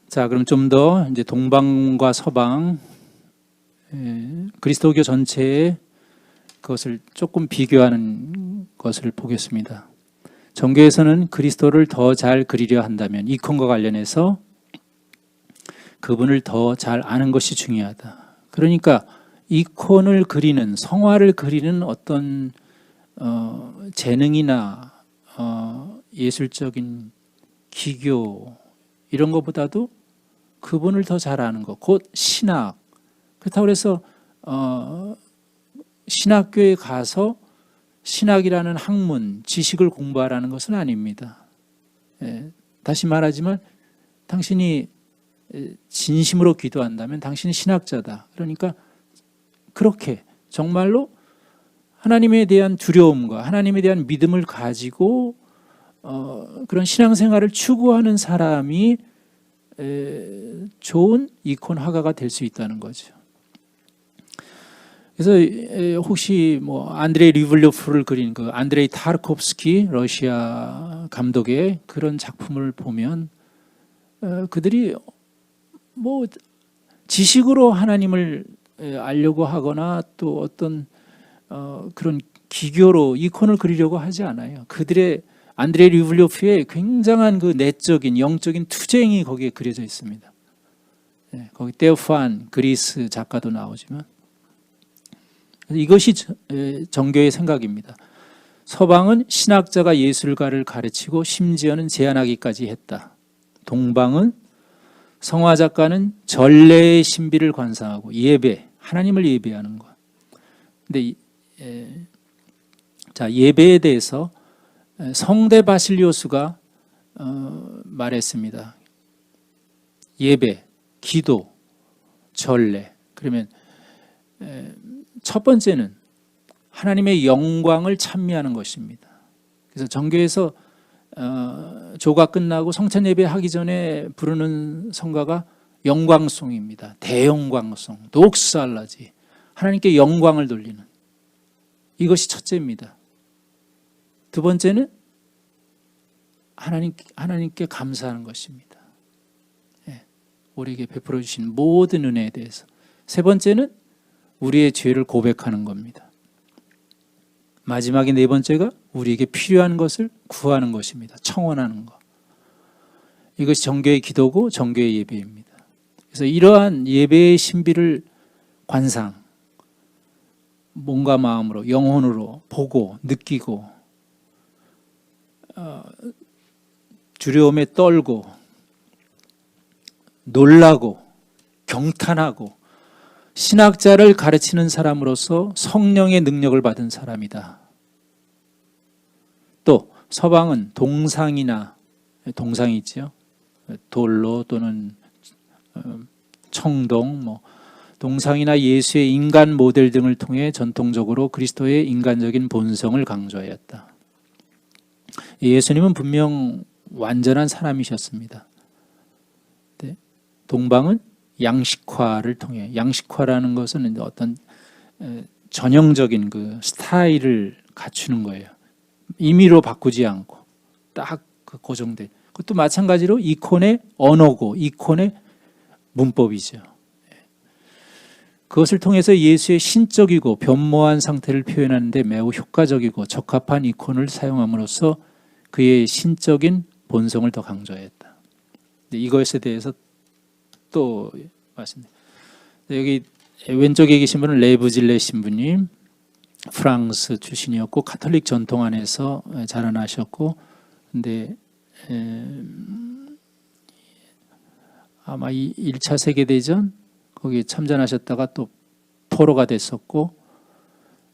자, 그럼 좀 더 이제 동방과 서방, 그리스도교 전체의 그것을 조금 비교하는 것을 보겠습니다. 정교에서는 그리스도를 더 잘 그리려 한다면 이콘과 관련해서 그분을 더 잘 아는 것이 중요하다. 그러니까 이콘을 그리는, 성화를 그리는 어떤 재능이나 예술적인 기교 이런 것보다도 그분을 더 잘 아는 것, 곧 신학. 그렇다고 해서 신학교에 가서 신학이라는 학문, 지식을 공부하라는 것은 아닙니다. 다시 말하지만 당신이 진심으로 기도한다면 당신은 신학자다. 그러니까 그렇게 정말로 하나님에 대한 두려움과 하나님에 대한 믿음을 가지고 그런 신앙생활을 추구하는 사람이 좋은 이콘 화가가 될 수 있다는 거죠. 그래서 혹시 뭐 안드레이 리블로프를 그린 그 안드레이 타르코프스키 러시아 감독의 그런 작품을 보면 그들이 뭐 지식으로 하나님을 알려고 하거나 또 어떤 그런 기교로 이콘을 그리려고 하지 않아요. 그들의 안드레이 리블로프의 굉장한 그 내적인 영적인 투쟁이 거기에 그려져 있습니다. 거기 테오판 그리스 작가도 나오지만 이것이 정교의 생각입니다. 서방은 신학자가 예술가를 가르치고 심지어는 제안하기까지 했다. 동방은 성화 작가는 전례의 신비를 관상하고 예배, 하나님을 예배하는 것. 근데 자, 예배에 대해서 성대 바실리오스가 말했습니다. 예배, 기도, 전례. 그러면 첫 번째는 하나님의 영광을 찬미하는 것입니다. 그래서 정교에서 조가 끝나고 성찬 예배 하기 전에 부르는 성가가 영광송입니다. 대영광송, 녹살라지. 하나님께 영광을 돌리는 이것이 첫째입니다. 두 번째는 하나님께 감사하는 것입니다. 우리에게 베풀어 주신 모든 은혜에 대해서. 세 번째는 우리의 죄를 고백하는 겁니다. 마지막에 네 번째가 우리에게 필요한 것을 구하는 것입니다. 청원하는 것. 이것이 정교의 기도고 정교의 예배입니다. 그래서 이러한 예배의 신비를 관상, 몸과 마음으로 영혼으로 보고 느끼고 두려움에 떨고 놀라고 경탄하고 신학자를 가르치는 사람으로서 성령의 능력을 받은 사람이다. 또 서방은 동상이 있죠. 돌로 또는 청동, 동상이나 예수의 인간 모델 등을 통해 전통적으로 그리스도의 인간적인 본성을 강조하였다. 예수님은 분명 완전한 사람이셨습니다. 동방은 양식화를 통해, 양식화라는 것은 어떤 전형적인 그 스타일을 갖추는 거예요. 임의로 바꾸지 않고 딱 고정된. 그것도 마찬가지로 이콘의 언어고 이콘의 문법이죠. 그것을 통해서 예수의 신적이고 변모한 상태를 표현하는 데 매우 효과적이고 적합한 이콘을 사용함으로써 그의 신적인 본성을 더 강조했다. 이것에 대해서 또 말씀드립니다. 여기 왼쪽에 계신 분은 레브질레 신부님, 프랑스 출신이었고 카톨릭 전통 안에서 자라나셨고, 근데 아마 1차 세계대전 거기에 참전하셨다가 또 포로가 됐었고,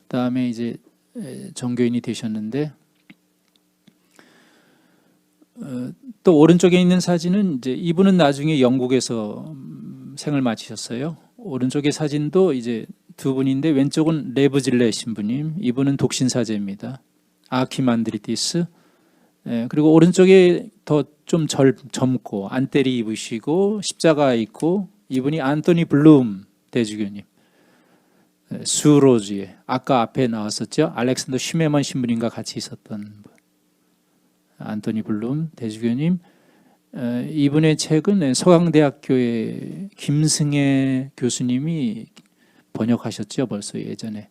그다음에 이제 정교인이 되셨는데, 또 오른쪽에 있는 사진은 이제 이분은 나중에 영국에서 생을 마치셨어요. 오른쪽의 사진도 이제 두 분인데 왼쪽은 레브질레 신부님, 이분은 독신사제입니다. 아키만드리티스. 그리고 오른쪽에 더 좀 젊고 안대리 입으시고 십자가 있고 이분이 안토니 블룸 대주교님. 수로즈에 아까 앞에 나왔었죠. 알렉산더 슈메먼 신부님과 같이 있었던 분. 안토니 블룸 대주교님. 이분의 책은 서강대학교의 김승혜 교수님이 번역하셨죠. 벌써 예전에.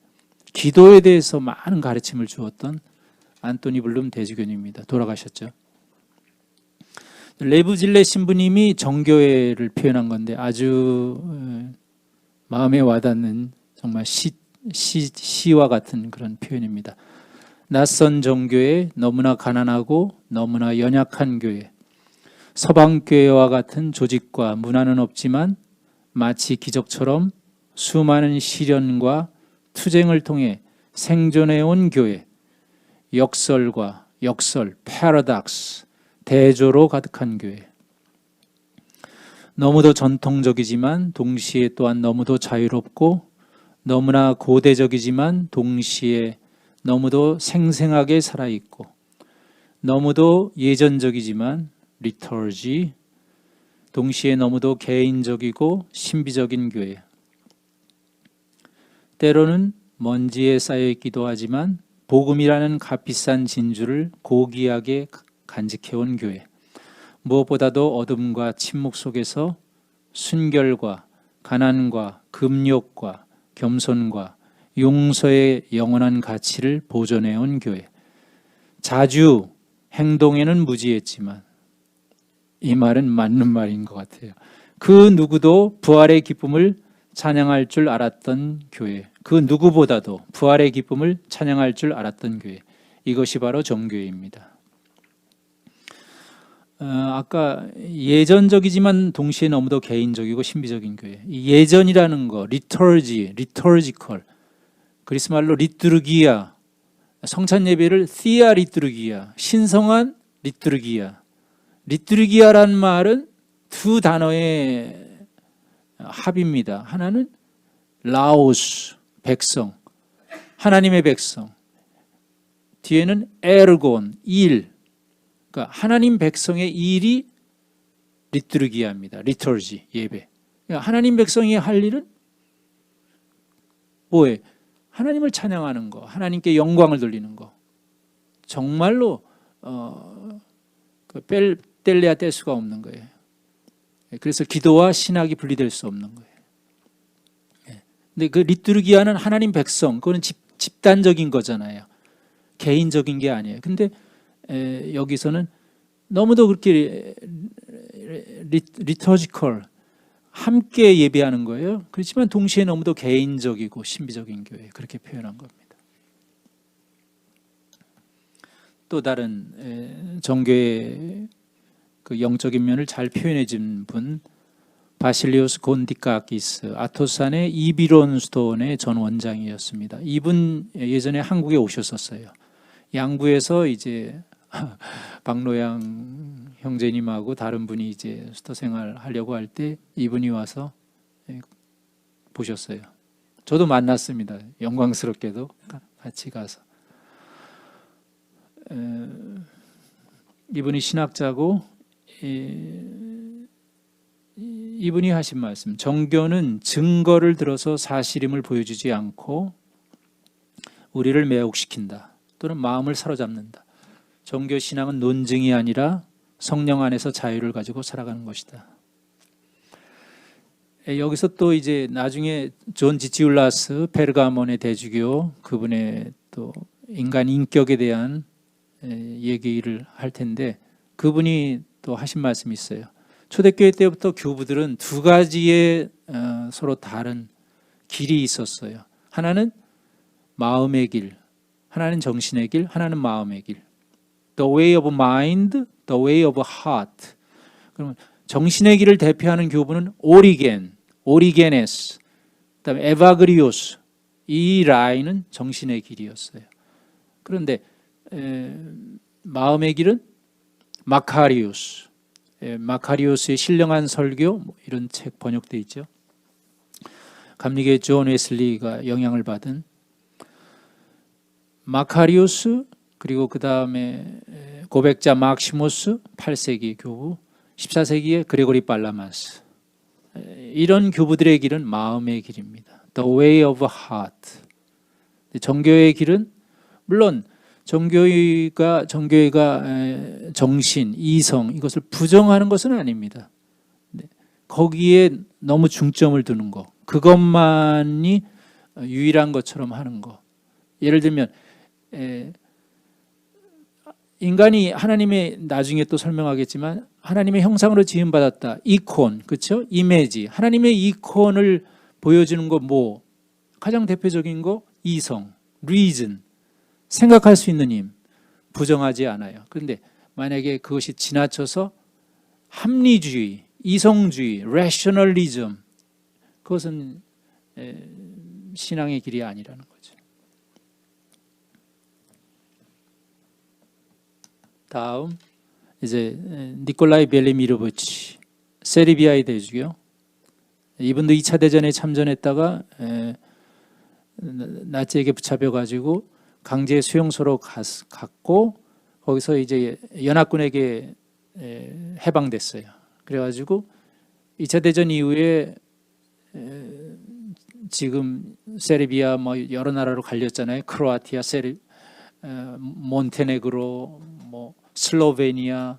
기도에 대해서 많은 가르침을 주었던 안토니 블룸 대주교님입니다. 돌아가셨죠. 레브질레 신부님이 정교회를 표현한 건데 아주 마음에 와닿는 정말 시와 같은 그런 표현입니다. 낯선 정교회, 너무나 가난하고 너무나 연약한 교회, 서방교회와 같은 조직과 문화는 없지만 마치 기적처럼 수많은 시련과 투쟁을 통해 생존해온 교회, 역설과 역설, 패러닥스, 대조로 가득한 교회. 너무도 전통적이지만 동시에 또한 너무도 자유롭고 너무나 고대적이지만 동시에 너무도 생생하게 살아있고 너무도 예전적이지만 리터지 동시에 너무도 개인적이고 신비적인 교회. 때로는 먼지에 쌓여 있기도 하지만 복음이라는 값비싼 진주를 고귀하게 간직해온 교회. 무엇보다도 어둠과 침묵 속에서 순결과 가난과 금욕과 겸손과 용서의 영원한 가치를 보존해온 교회. 자주 행동에는 무지했지만 이 말은 맞는 말인 것 같아요. 그 누구도 부활의 기쁨을 찬양할 줄 알았던 교회. 그 누구보다도 부활의 기쁨을 찬양할 줄 알았던 교회. 이것이 바로 정교회입니다. 아까 예전적이지만 동시에 너무도 개인적이고 신비적인 교회. 이 예전이라는 거, 리터지컬, 그리스 말로 리투르기아, 성찬 예배를 티아 리투르기아, 신성한 리투르기아. 리투르기아란 말은 두 단어의 합입니다. 하나는 라오스, 백성, 하나님의 백성. 뒤에는 에르곤, 일. 그러니까 하나님 백성의 일이 리투르기아입니다. 리터지, 예배. 그러니까 하나님 백성이 할 일은 뭐예요? 하나님을 찬양하는 거, 하나님께 영광을 돌리는 거. 정말로 뗄래야 뗄 수가 없는 거예요. 그래서 기도와 신학이 분리될 수 없는 거예요. 근데 그 리투르기아는 하나님 백성, 그거는 집단적인 거잖아요. 개인적인 게 아니에요. 근데 여기서는 너무도 그렇게 리터지컬, 함께 예배하는 거예요. 그렇지만 동시에 너무도 개인적이고 신비적인 교회, 그렇게 표현한 겁니다. 또 다른 정교의 그 영적인 면을 잘 표현해 준 분, 바실리오스 곤디카키스, 아토산의 이비론 스톤의 전 원장이었습니다. 이분 예전에 한국에 오셨었어요. 양구에서 이제 박노양 형제님하고 다른 분이 이제 수도 생활 하려고 할 때 이분이 와서 보셨어요. 저도 만났습니다. 영광스럽게도 같이 가서. 이분이 신학자고, 이분이 하신 말씀, 정교는 증거를 들어서 사실임을 보여주지 않고 우리를 매혹시킨다, 또는 마음을 사로잡는다. 정교 신앙은 논증이 아니라 성령 안에서 자유를 가지고 살아가는 것이다. 여기서 또 이제 나중에 존 지치울라스 페르가몬의 대주교, 그분의 또 인간 인격에 대한 얘기를 할 텐데, 그분이 또 하신 말씀이 있어요. 초대교회 때부터 교부들은 두 가지의 서로 다른 길이 있었어요. 하나는 마음의 길, 하나는 정신의 길, 하나는 마음의 길. The way of mind, the way of heart. 그러면 정신의 길을 대표하는 교부는 오리게네스, 그다음에 에바그리오스. 이 라인은 정신의 길이었어요. 그런데 마음의 길은 마카리오스. 마카리오스의 신령한 설교, 이런 책 번역돼 있죠. 감리교의 존 웨슬리가 영향을 받은 마카리오스, 그리고 그 다음에 고백자 막시모스, 8세기 교부, 14세기의 그레고리 팔라마스. 이런 교부들의 길은 마음의 길입니다. The way of heart. 정교의 길은 물론 정교회가 정신, 이성, 이것을 부정하는 것은 아닙니다. 거기에 너무 중점을 두는 거, 그것만이 유일한 것처럼 하는 거. 예를 들면 인간이 하나님의, 나중에 또 설명하겠지만 하나님의 형상으로 지음받았다. 이콘, 그렇죠? 이미지. 하나님의 이콘을 보여주는 거 뭐? 가장 대표적인 거 이성, reason. 생각할 수 있는 힘, 부정하지 않아요. 그런데 만약에 그것이 지나쳐서 합리주의, 이성주의, rationalism, 그것은 신앙의 길이 아니라는 거죠. 다음 이제 니콜라이 벨리미르보치, 세르비아의 대주교. 이분도 2차 대전에 참전했다가 나치에게 붙잡혀가지고 강제 수용소로 갔고, 거기서 이제 연합군에게 해방됐어요. 그래가지고 2차 대전 이후에 지금 세르비아 뭐 여러 나라로 갈렸잖아요. 크로아티아, 몬테네그로, 뭐 슬로베니아.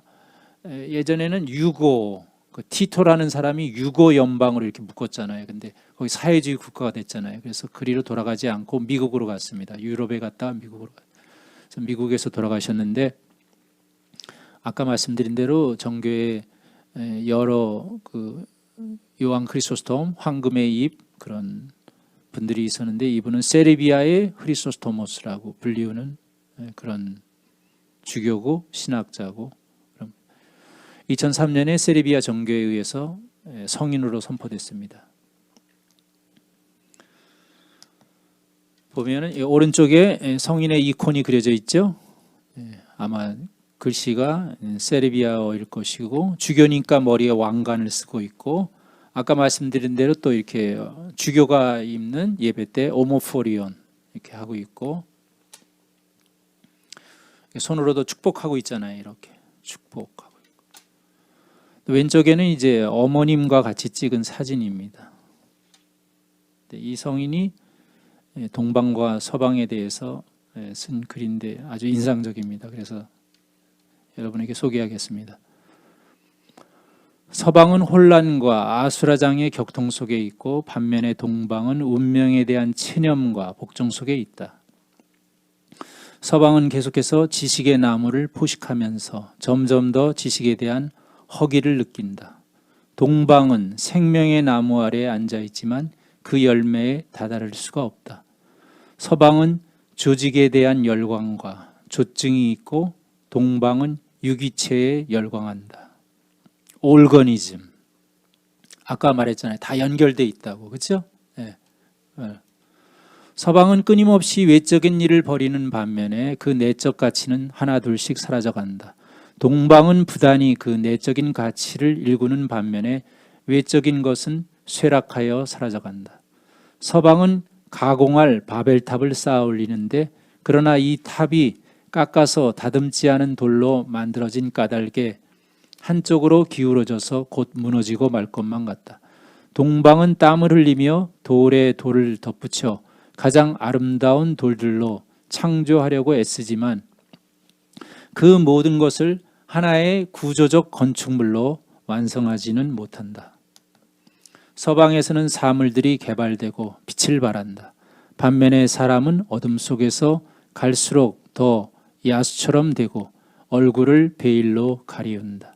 예전에는 유고, 그 티토라는 사람이 유고 연방으로 이렇게 묶었잖아요. 근데 거기 사회주의 국가가 됐잖아요. 그래서 그리로 돌아가지 않고 미국으로 갔습니다. 유럽에 갔다가 미국으로 그래서 미국에서 돌아가셨는데, 아까 말씀드린 대로 정교회 여러 그 요한 크리소스톰, 황금의 잎 그런 분들이 있었는데, 이분은 세르비아의 크리소스토모스라고 불리우는 그런 주교고 신학자고, 2003년에 세르비아 정교회에 의해서 성인으로 선포됐습니다. 보면은 오른쪽에 성인의 이콘이 그려져 있죠. 아마 글씨가 세르비아어일 것이고, 주교니까 머리에 왕관을 쓰고 있고, 아까 말씀드린 대로 또 이렇게 주교가 입는 예배 때 오모포리온 이렇게 하고 있고, 손으로도 축복하고 있잖아요. 이렇게 축복하고 있고. 왼쪽에는 이제 어머님과 같이 찍은 사진입니다. 이 성인이 동방과 서방에 대해서 쓴 글인데 아주 인상적입니다. 그래서 여러분에게 소개하겠습니다. 서방은 혼란과 아수라장의 격통 속에 있고, 반면에 동방은 운명에 대한 체념과 복종 속에 있다. 서방은 계속해서 지식의 나무를 포식하면서 점점 더 지식에 대한 허기를 느낀다. 동방은 생명의 나무 아래에 앉아있지만 그 열매에 다다를 수가 없다. 서방은 조직에 대한 열광과 조증이 있고, 동방은 유기체에 열광한다. 올거니즘. 아까 말했잖아요. 다 연결돼 있다고. 그렇죠? 네. 서방은 끊임없이 외적인 일을 벌이는 반면에 그 내적 가치는 하나둘씩 사라져간다. 동방은 부단히 그 내적인 가치를 일구는 반면에 외적인 것은 쇠락하여 사라져간다. 서방은 가공할 바벨탑을 쌓아 올리는데, 그러나 이 탑이 깎아서 다듬지 않은 돌로 만들어진 까닭에 한쪽으로 기울어져서 곧 무너지고 말 것만 같다. 동방은 땀을 흘리며 돌에 돌을 덧붙여 가장 아름다운 돌들로 창조하려고 애쓰지만 그 모든 것을 하나의 구조적 건축물로 완성하지는 못한다. 서방에서는 사물들이 개발되고 빛을 발한다. 반면에 사람은 어둠 속에서 갈수록 더 야수처럼 되고 얼굴을 베일로 가리운다.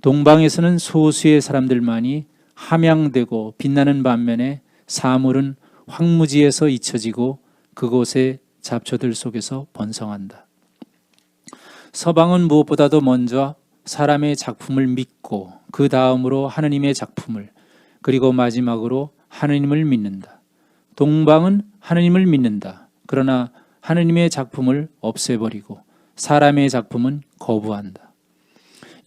동방에서는 소수의 사람들만이 함양되고 빛나는 반면에 사물은 황무지에서 잊혀지고 그곳의 잡초들 속에서 번성한다. 서방은 무엇보다도 먼저 사람의 작품을 믿고, 그 다음으로 하느님의 작품을, 그리고 마지막으로 하느님을 믿는다. 동방은 하느님을 믿는다. 그러나 하느님의 작품을 없애버리고 사람의 작품은 거부한다.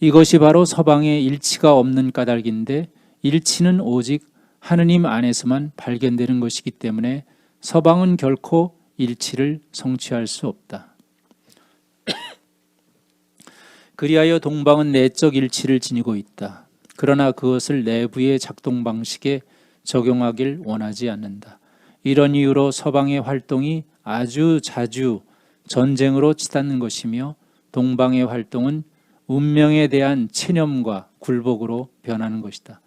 이것이 바로 서방의 일치가 없는 까닭인데, 일치는 오직 하느님 안에서만 발견되는 것이기 때문에 서방은 결코 일치를 성취할 수 없다. 그리하여 동방은 내적 일치를 지니고 있다. 그러나 그것을 내부의 작동 방식에 적용하길 원하지 않는다. 이런 이유로 서방의 활동이 아주 자주 전쟁으로 치닫는 것이며, 동방의 활동은 운명에 대한 체념과 굴복으로 변하는 것이다.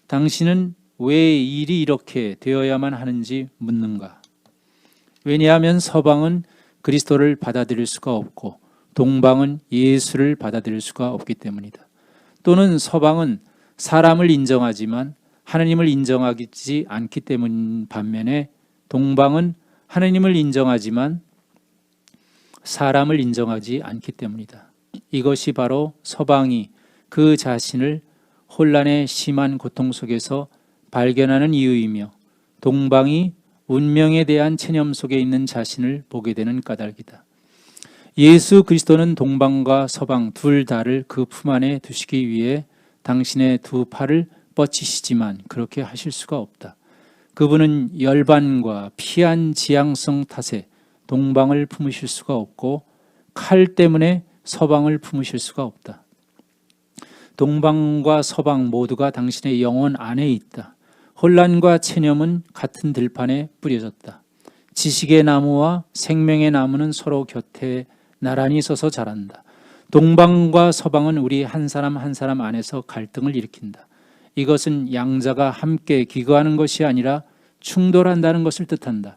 당신은 왜 일이 이렇게 되어야만 하는지 묻는가? 왜냐하면 서방은 그리스도를 받아들일 수가 없고 동방은 예수를 받아들일 수가 없기 때문이다. 또는 서방은 사람을 인정하지만 하느님을 인정하지 않기 때문 반면에 동방은 하느님을 인정하지만 사람을 인정하지 않기 때문이다. 이것이 바로 서방이 그 자신을 혼란의 심한 고통 속에서 발견하는 이유이며, 동방이 운명에 대한 체념 속에 있는 자신을 보게 되는 까닭이다. 예수 그리스도는 동방과 서방 둘 다를 그 품 안에 두시기 위해 당신의 두 팔을 뻗치시지만 그렇게 하실 수가 없다. 그분은 열반과 피한 지향성 탓에 동방을 품으실 수가 없고 칼 때문에 서방을 품으실 수가 없다. 동방과 서방 모두가 당신의 영혼 안에 있다. 혼란과 체념은 같은 들판에 뿌려졌다. 지식의 나무와 생명의 나무는 서로 곁에 나란히 서서 자란다. 동방과 서방은 우리 한 사람 한 사람 안에서 갈등을 일으킨다. 이것은 양자가 함께 기거하는 것이 아니라 충돌한다는 것을 뜻한다.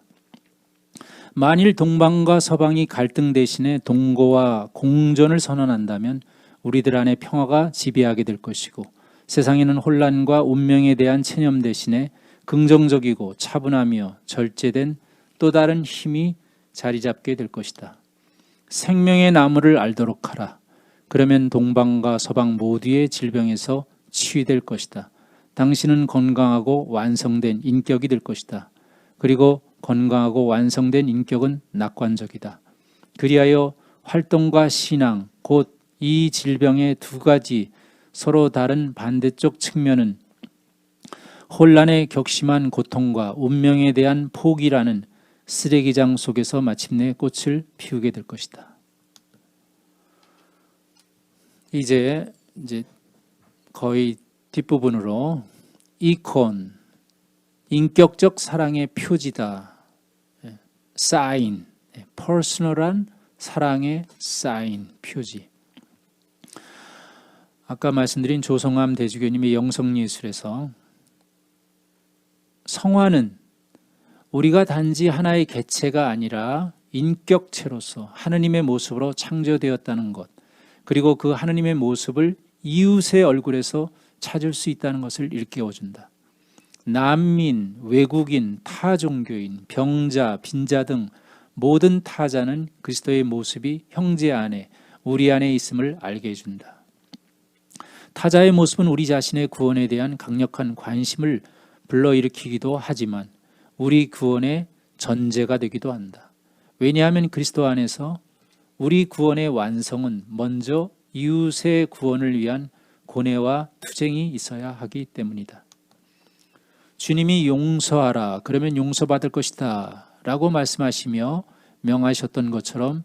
만일 동방과 서방이 갈등 대신에 동거와 공존을 선언한다면 우리들 안에 평화가 지배하게 될 것이고, 세상에는 혼란과 운명에 대한 체념 대신에 긍정적이고 차분하며 절제된 또 다른 힘이 자리 잡게 될 것이다. 생명의 나무를 알도록 하라. 그러면 동방과 서방 모두의 질병에서 치유될 것이다. 당신은 건강하고 완성된 인격이 될 것이다. 그리고 건강하고 완성된 인격은 낙관적이다. 그리하여 활동과 신앙, 곧 이 질병의 두 가지 서로 다른 반대쪽 측면은 혼란의 격심한 고통과 운명에 대한 포기라는 쓰레기장 속에서 마침내 꽃을 피우게 될 것이다. 이제 거의 뒷부분으로 이콘, 인격적 사랑의 표지다. 사인, 퍼스널한 사랑의 사인, 표지. 아까 말씀드린 조성암 대주교님의 영성예술에서 성화는 우리가 단지 하나의 개체가 아니라 인격체로서 하느님의 모습으로 창조되었다는 것, 그리고 그 하느님의 모습을 이웃의 얼굴에서 찾을 수 있다는 것을 일깨워준다. 난민, 외국인, 타종교인, 병자, 빈자 등 모든 타자는 그리스도의 모습이 형제 안에, 우리 안에 있음을 알게 해준다. 타자의 모습은 우리 자신의 구원에 대한 강력한 관심을 불러일으키기도 하지만 우리 구원의 전제가 되기도 한다. 왜냐하면 그리스도 안에서 우리 구원의 완성은 먼저 이웃의 구원을 위한 고뇌와 투쟁이 있어야 하기 때문이다. 주님이 용서하라, 그러면 용서받을 것이다 라고 말씀하시며 명하셨던 것처럼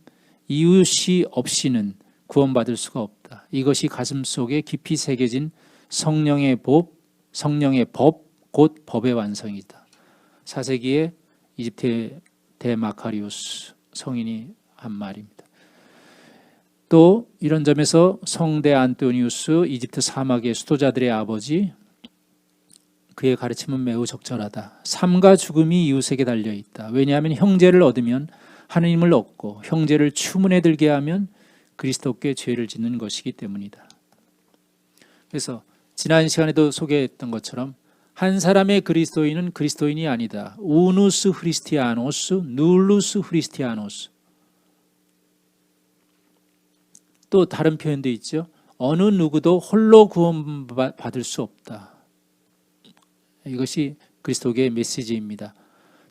이웃이 없이는 구원받을 수가 없다. 이것이 가슴속에 깊이 새겨진 성령의 법, 곧 법의 완성이다. 4세기에 이집트의 대마카리우스 성인이 한 말입니다. 또 이런 점에서 성대 안토니우스, 이집트 사막의 수도자들의 아버지, 그의 가르침은 매우 적절하다. 삶과 죽음이 이웃에게 달려있다. 왜냐하면 형제를 얻으면 하느님을 얻고 형제를 추문에 들게 하면 그리스도께 죄를 짓는 것이기 때문이다. 그래서 지난 시간에도 소개했던 것처럼 한 사람의 그리스도인은 그리스도인이 아니다. 우누스 흐리스티아노스, 눌루스 흐리스티아노스. 또 다른 표현도 있죠. 어느 누구도 홀로 구원받을 수 없다. 이것이 그리스도의 메시지입니다.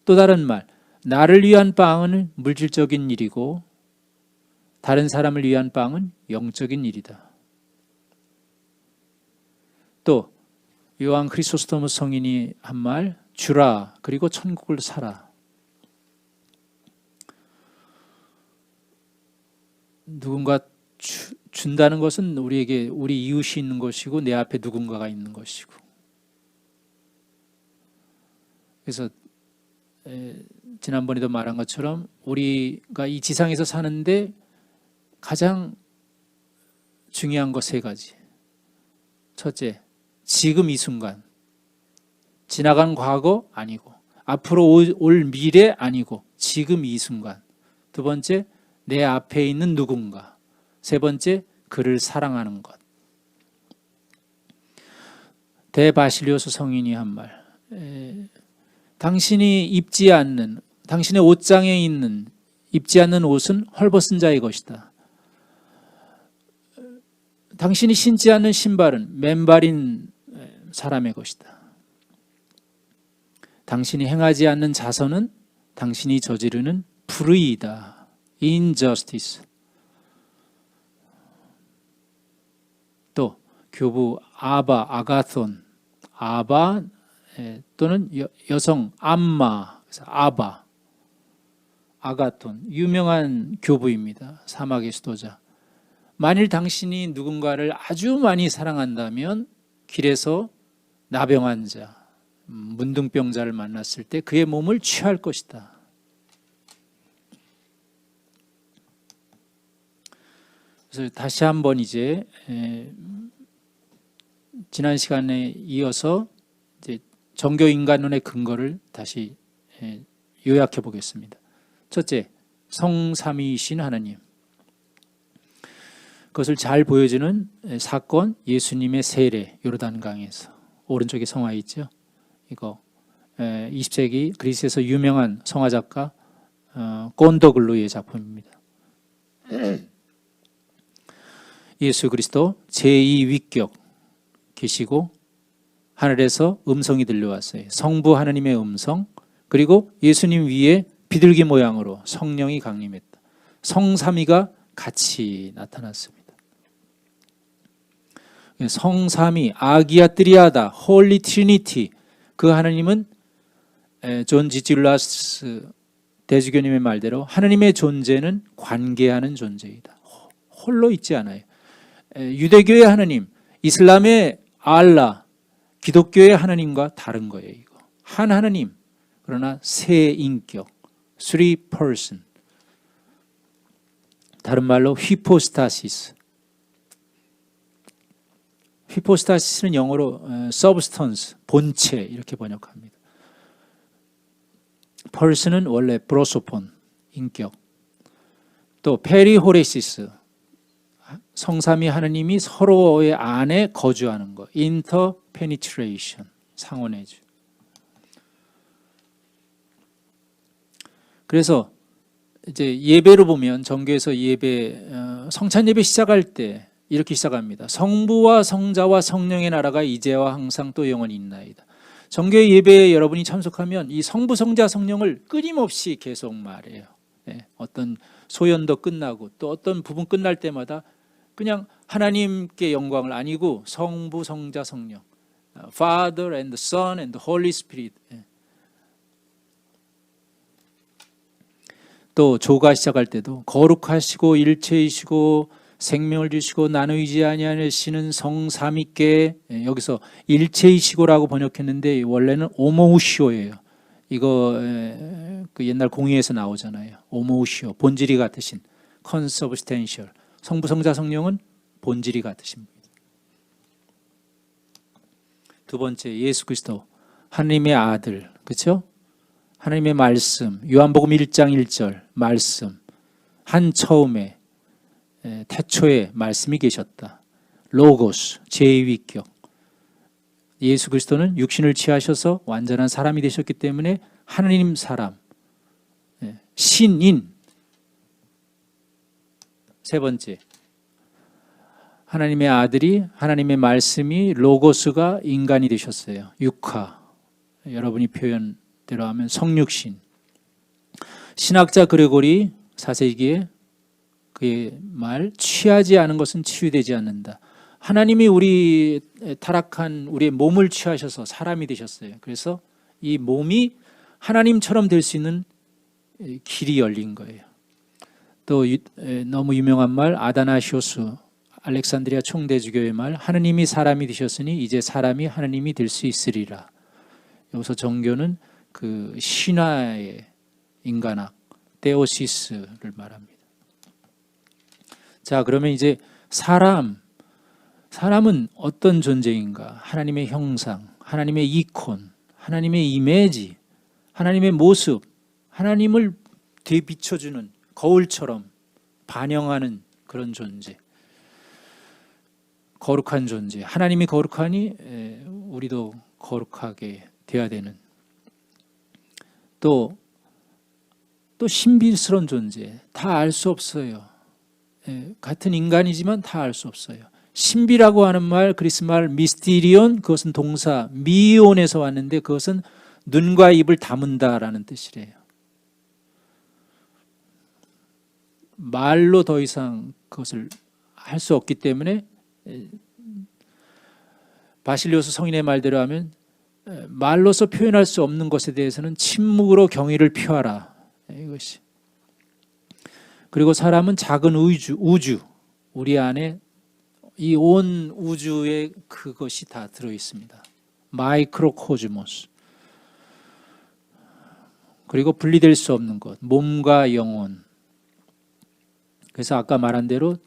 또 다른 말, 나를 위한 빵은 물질적인 일이고 다른 사람을 위한 빵은 영적인 일이다. 또 요한 크리소스토무 성인이 한 말, 주라 그리고 천국을 사라. 누군가 준다는 것은 우리에게 우리 이웃이 있는 것이고 내 앞에 누군가가 있는 것이고. 그래서 지난번에도 말한 것처럼 우리가 이 지상에서 사는데 가장 중요한 것 세 가지. 첫째, 지금 이 순간. 지나간 과거 아니고, 앞으로 올 미래 아니고, 지금 이 순간. 두 번째, 내 앞에 있는 누군가. 세 번째, 그를 사랑하는 것. 대바실리오스 성인이 한 말. 당신이 입지 않는, 당신의 옷장에 있는 입지 않는 옷은 헐벗은 자의 것이다. 당신이 신지 않는 신발은 맨발인 사람의 것이다. 당신이 행하지 않는 자선은 당신이 저지르는 불의이다. injustice. 또 교부 아가톤, 아바 또는 여성 암마, 아바, 아가톤, 유명한 교부입니다. 사막의 수도자. 만일 당신이 누군가를 아주 많이 사랑한다면 길에서 나병 환자, 문둥병자를 만났을 때 그의 몸을 취할 것이다. 그래서 다시 한번 이제 지난 시간에 이어서 이제 정교인간론의 근거를 다시 요약해 보겠습니다. 첫째, 성삼위이신 하나님. 그것을 잘 보여주는 사건, 예수님의 세례, 요르단강에서. 오른쪽에 성화 있죠. 이거 20세기 그리스에서 유명한 성화작가 꼰더글루의 작품입니다. 예수 그리스도 제2위격 계시고 하늘에서 음성이 들려왔어요. 성부 하나님의 음성, 그리고 예수님 위에 비둘기 모양으로 성령이 강림했다. 성삼위가 같이 나타났습니다. 성삼위, 아기야 트리아다, 홀리 트리니티. 그 하나님은 존 지질라스 대주교님의 말대로 하나님의 존재는 관계하는 존재이다. 홀로 있지 않아요. 유대교의 하나님, 이슬람의 알라, 기독교의 하나님과 다른 거예요. 이거 한 하나님, 그러나 세 인격, three person. 다른 말로 휘포스타시스. 휘포스타시스는 영어로 substance, 본체 이렇게 번역합니다. person은 원래 프로소폰, 인격. 또 페리호레시스, 성삼위 하나님이 서로의 안에 거주하는 것, interpenetration, 상호내주. 그래서 이제 예배로 보면 정교에서 예배, 성찬 예배 시작할 때 이렇게 시작합니다. 성부와 성자와 성령의 나라가 이제와 항상 또 영원히 있나이다. 정교의 예배에 여러분이 참석하면 이 성부, 성자, 성령을 끊임없이 계속 말해요. 어떤 소연도 끝나고 또 어떤 부분 끝날 때마다 그냥 하나님께 영광을 아니고 성부, 성자, 성령, Father and the Son and the Holy Spirit. 또 조가 시작할 때도 거룩하시고 일체이시고 생명을 주시고 나누이지 아니하시는 성삼위께, 여기서 일체이시고라고 번역했는데 원래는 오모우시오예요. 이거 그 옛날 공의에서 나오잖아요. 오모우시오, 본질이 같으신, consubstantial. 성부, 성자, 성령은 본질이 같으십니다. 두 번째, 예수 그리스도 하나님의 아들, 그렇죠? 하나님의 말씀, 요한복음 1장 1절 말씀, 한 처음에 태초에 말씀이 계셨다. 로고스, 제2위격. 예수 그리스도는 육신을 취하셔서 완전한 사람이 되셨기 때문에 하나님 사람, 신인. 세 번째, 하나님의 아들이, 하나님의 말씀이 로고스가 인간이 되셨어요. 육화, 여러분이 표현대로 하면 성육신. 신학자 그레고리 4세기에 그의 말, 취하지 않은 것은 치유되지 않는다. 하나님이 우리 타락한 우리의 몸을 취하셔서 사람이 되셨어요. 그래서 이 몸이 하나님처럼 될 수 있는 길이 열린 거예요. 또 너무 유명한 말, 아다나시오스 알렉산드리아 총대주교의 말, 하느님이 사람이 되셨으니 이제 사람이 하느님이 될 수 있으리라. 여기서 정교는 그 신화의 인간학, 데오시스를 말합니다. 자, 그러면 이제 사람은 어떤 존재인가? 하나님의 형상, 하나님의 이콘, 하나님의 이미지, 하나님의 모습, 하나님을 되비춰주는 거울처럼 반영하는 그런 존재. 거룩한 존재. 하나님이 거룩하니 우리도 거룩하게 돼야 되는. 또 신비스러운 존재. 다 알 수 없어요. 같은 인간이지만 다 알 수 없어요. 신비라고 하는 말, 그리스 말 미스티리온, 그것은 동사 미온에서 왔는데 그것은 눈과 입을 다문다라는 뜻이래요. 말로 더 이상 그것을 할 수 없기 때문에 바실리오스 성인의 말대로 하면 말로서 표현할 수 없는 것에 대해서는 침묵으로 경의를 표하라. 이것이. 그리고 사람은 작은 우주, 우리 안에 이 온 우주에 그것이 다 들어 있습니다. 마이크로코즈모스. 그리고 분리될 수 없는 것, 몸과 영혼. 그래서 아까 말한 대로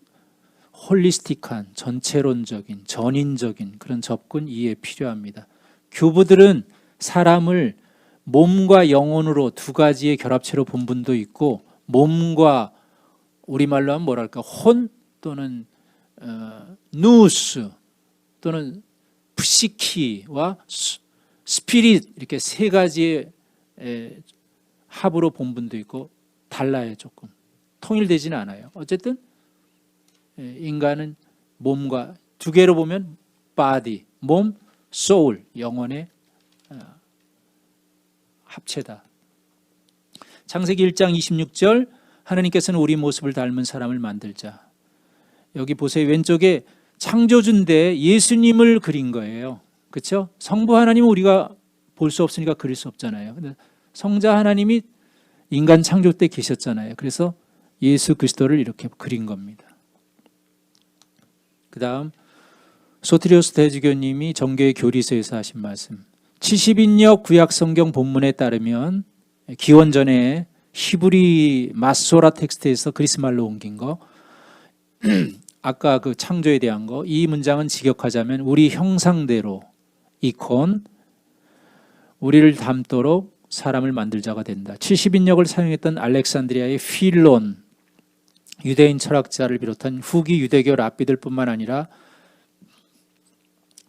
홀리스틱한, 전체론적인, 전인적인 그런 접근 이해 필요합니다. 교부들은 사람을 몸과 영혼으로 두 가지의 결합체로 본 분도 있고, 몸과 우리말로 하면 뭐랄까, 혼 또는 누스 또는 프시키와 스피릿, 이렇게 세 가지의 합으로 본 분도 있고, 달라요. 조금 통일되지는 않아요. 어쨌든 인간은 몸과 두 개로 보면 body, 몸, soul, 영혼의 합체다. 창세기 1장 26절, 하나님께서는 우리 모습을 닮은 사람을 만들자. 여기 보세요. 왼쪽에 창조주인데 예수님을 그린 거예요. 그렇죠? 성부 하나님은 우리가 볼 수 없으니까 그릴 수 없잖아요. 근데 성자 하나님이 인간 창조 때 계셨잖아요. 그래서 예수 그리스도를 이렇게 그린 겁니다. 그 다음 소트리오스 대주교님이 정교의 교리서에서 하신 말씀, 70인역 구약성경 본문에 따르면 기원전에 히브리 마소라 텍스트에서 그리스말로 옮긴 거, 아까 그 창조에 대한 거, 이 문장은 직역하자면 우리 형상대로 이콘, 우리를 닮도록 사람을 만들자가 된다. 70인역을 사용했던 알렉산드리아의 필론, 유대인 철학자를 비롯한 후기 유대교 랍비들뿐만 아니라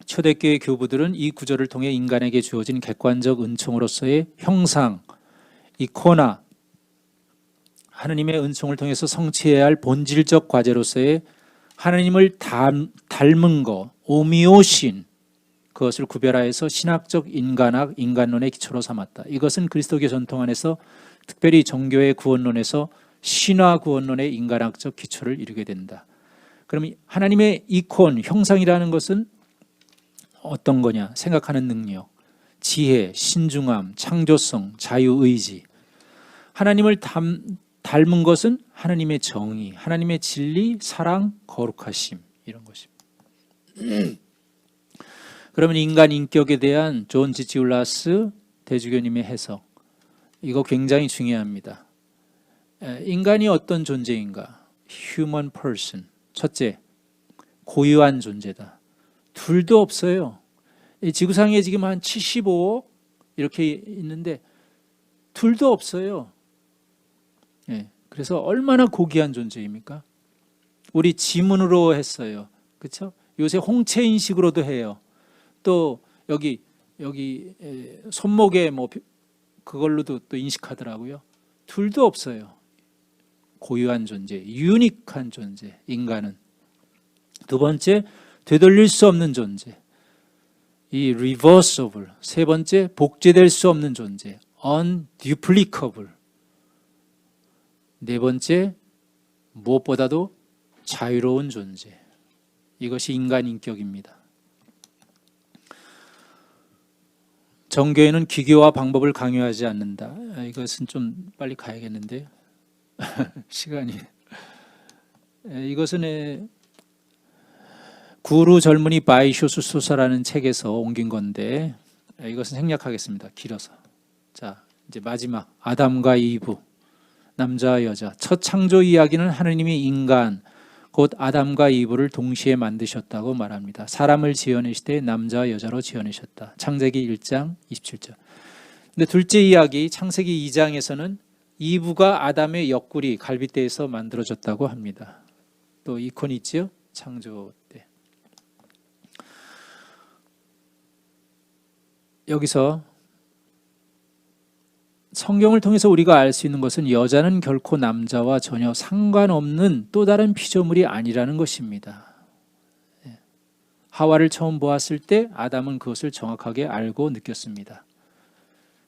초대교회 교부들은 이 구절을 통해 인간에게 주어진 객관적 은총으로서의 형상, 이코나, 하느님의 은총을 통해서 성취해야 할 본질적 과제로서의 하나님을 닮은 것, 오미오신, 그것을 구별하여서 신학적 인간학, 인간론의 기초로 삼았다. 이것은 그리스도교 전통 안에서 특별히 종교의 구원론에서 신화 구원론의 인간학적 기초를 이루게 된다. 그럼 하나님의 이콘, 형상이라는 것은 어떤 거냐? 생각하는 능력, 지혜, 신중함, 창조성, 자유의지. 하나님을 닮은 것은 하나님의 정의, 하나님의 진리, 사랑, 거룩하심, 이런 것입니다. 그러면 인간 인격에 대한 존 지치울라스 대주교님의 해석, 이거 굉장히 중요합니다. 인간이 어떤 존재인가? Human person. 첫째, 고유한 존재다. 둘도 없어요. 지구상에 지금 한 75억 이렇게 있는데 둘도 없어요. 그래서 얼마나 고귀한 존재입니까? 우리 지문으로 했어요. 그렇죠? 요새 홍채 인식으로도 해요. 또 여기 손목에 뭐 그걸로도 또 인식하더라고요. 둘도 없어요. 고유한 존재, 유니크한 존재, 인간은. 두 번째, 되돌릴 수 없는 존재, 이 reversible. 세 번째, 복제될 수 없는 존재, unduplicable. 네 번째, 무엇보다도 자유로운 존재. 이것이 인간 인격입니다. 정교회는 기교와 방법을 강요하지 않는다. 이것은 좀 빨리 가야겠는데요. 시간이. 이것은 구루 젊은이 바이쇼스 소사라는 책에서 옮긴 건데, 이것은 생략하겠습니다. 길어서. 자, 이제 마지막 아담과 이브, 남자와 여자. 첫 창조 이야기는 하느님이 인간, 곧 아담과 이브를 동시에 만드셨다고 말합니다. 사람을 지어내시되 남자와 여자로 지어내셨다. 창세기 1장 27절. 근데 둘째 이야기 창세기 2장에서는 이브가 아담의 옆구리 갈빗대에서 만들어졌다고 합니다. 또 이콘 있지요? 창조 때. 여기서 성경을 통해서 우리가 알 수 있는 것은 여자는 결코 남자와 전혀 상관없는 또 다른 피조물이 아니라는 것입니다. 하와를 처음 보았을 때 아담은 그것을 정확하게 알고 느꼈습니다.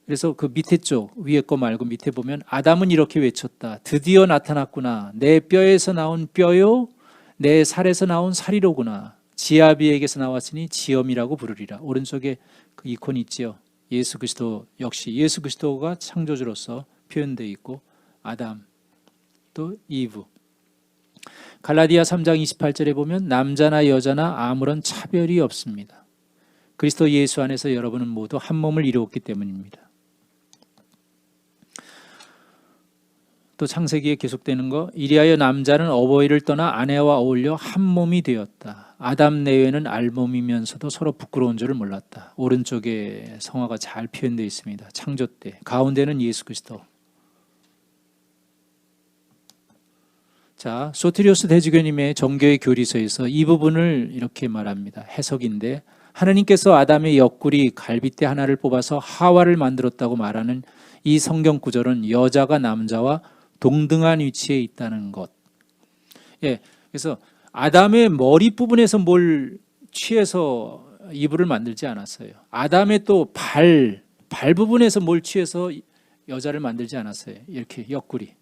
그래서 그 밑에 쪽, 위에 거 말고 밑에 보면 아담은 이렇게 외쳤다. 드디어 나타났구나. 내 뼈에서 나온 뼈요, 내 살에서 나온 살이로구나. 지아비에게서 나왔으니 지엄이라고 부르리라. 오른쪽에 그 이콘 있지요. 예수 그리스도, 역시 예수 그리스도가 창조주로서 표현되어 있고, 아담 또 이브. 갈라디아 3장 28절에 보면 남자나 여자나 아무런 차별이 없습니다. 그리스도 예수 안에서 여러분은 모두 한 몸을 이루었기 때문입니다. 또 창세기에 계속되는 거, 이리하여 남자는 어버이를 떠나 아내와 어울려 한 몸이 되었다. 아담 내외는 알몸이면서도 서로 부끄러운 줄을 몰랐다. 오른쪽에 성화가 잘 표현되어 있습니다. 창조 때. 가운데는 예수 그리스도. 자, 소티리오스 대주교님의 정교의 교리서에서 이 부분을 이렇게 말합니다. 해석인데, 하나님께서 아담의 옆구리 갈빗대 하나를 뽑아서 하와를 만들었다고 말하는 이 성경 구절은 여자가 남자와 동등한 위치에 있다는 것. 예, 그래서 아담의 머리 부분에서 뭘 취해서 이불을 만들지 않았어요. 아담의 또 발 부분에서 뭘 취해서 여자를 만들지 않았어요. 이렇게 옆구리.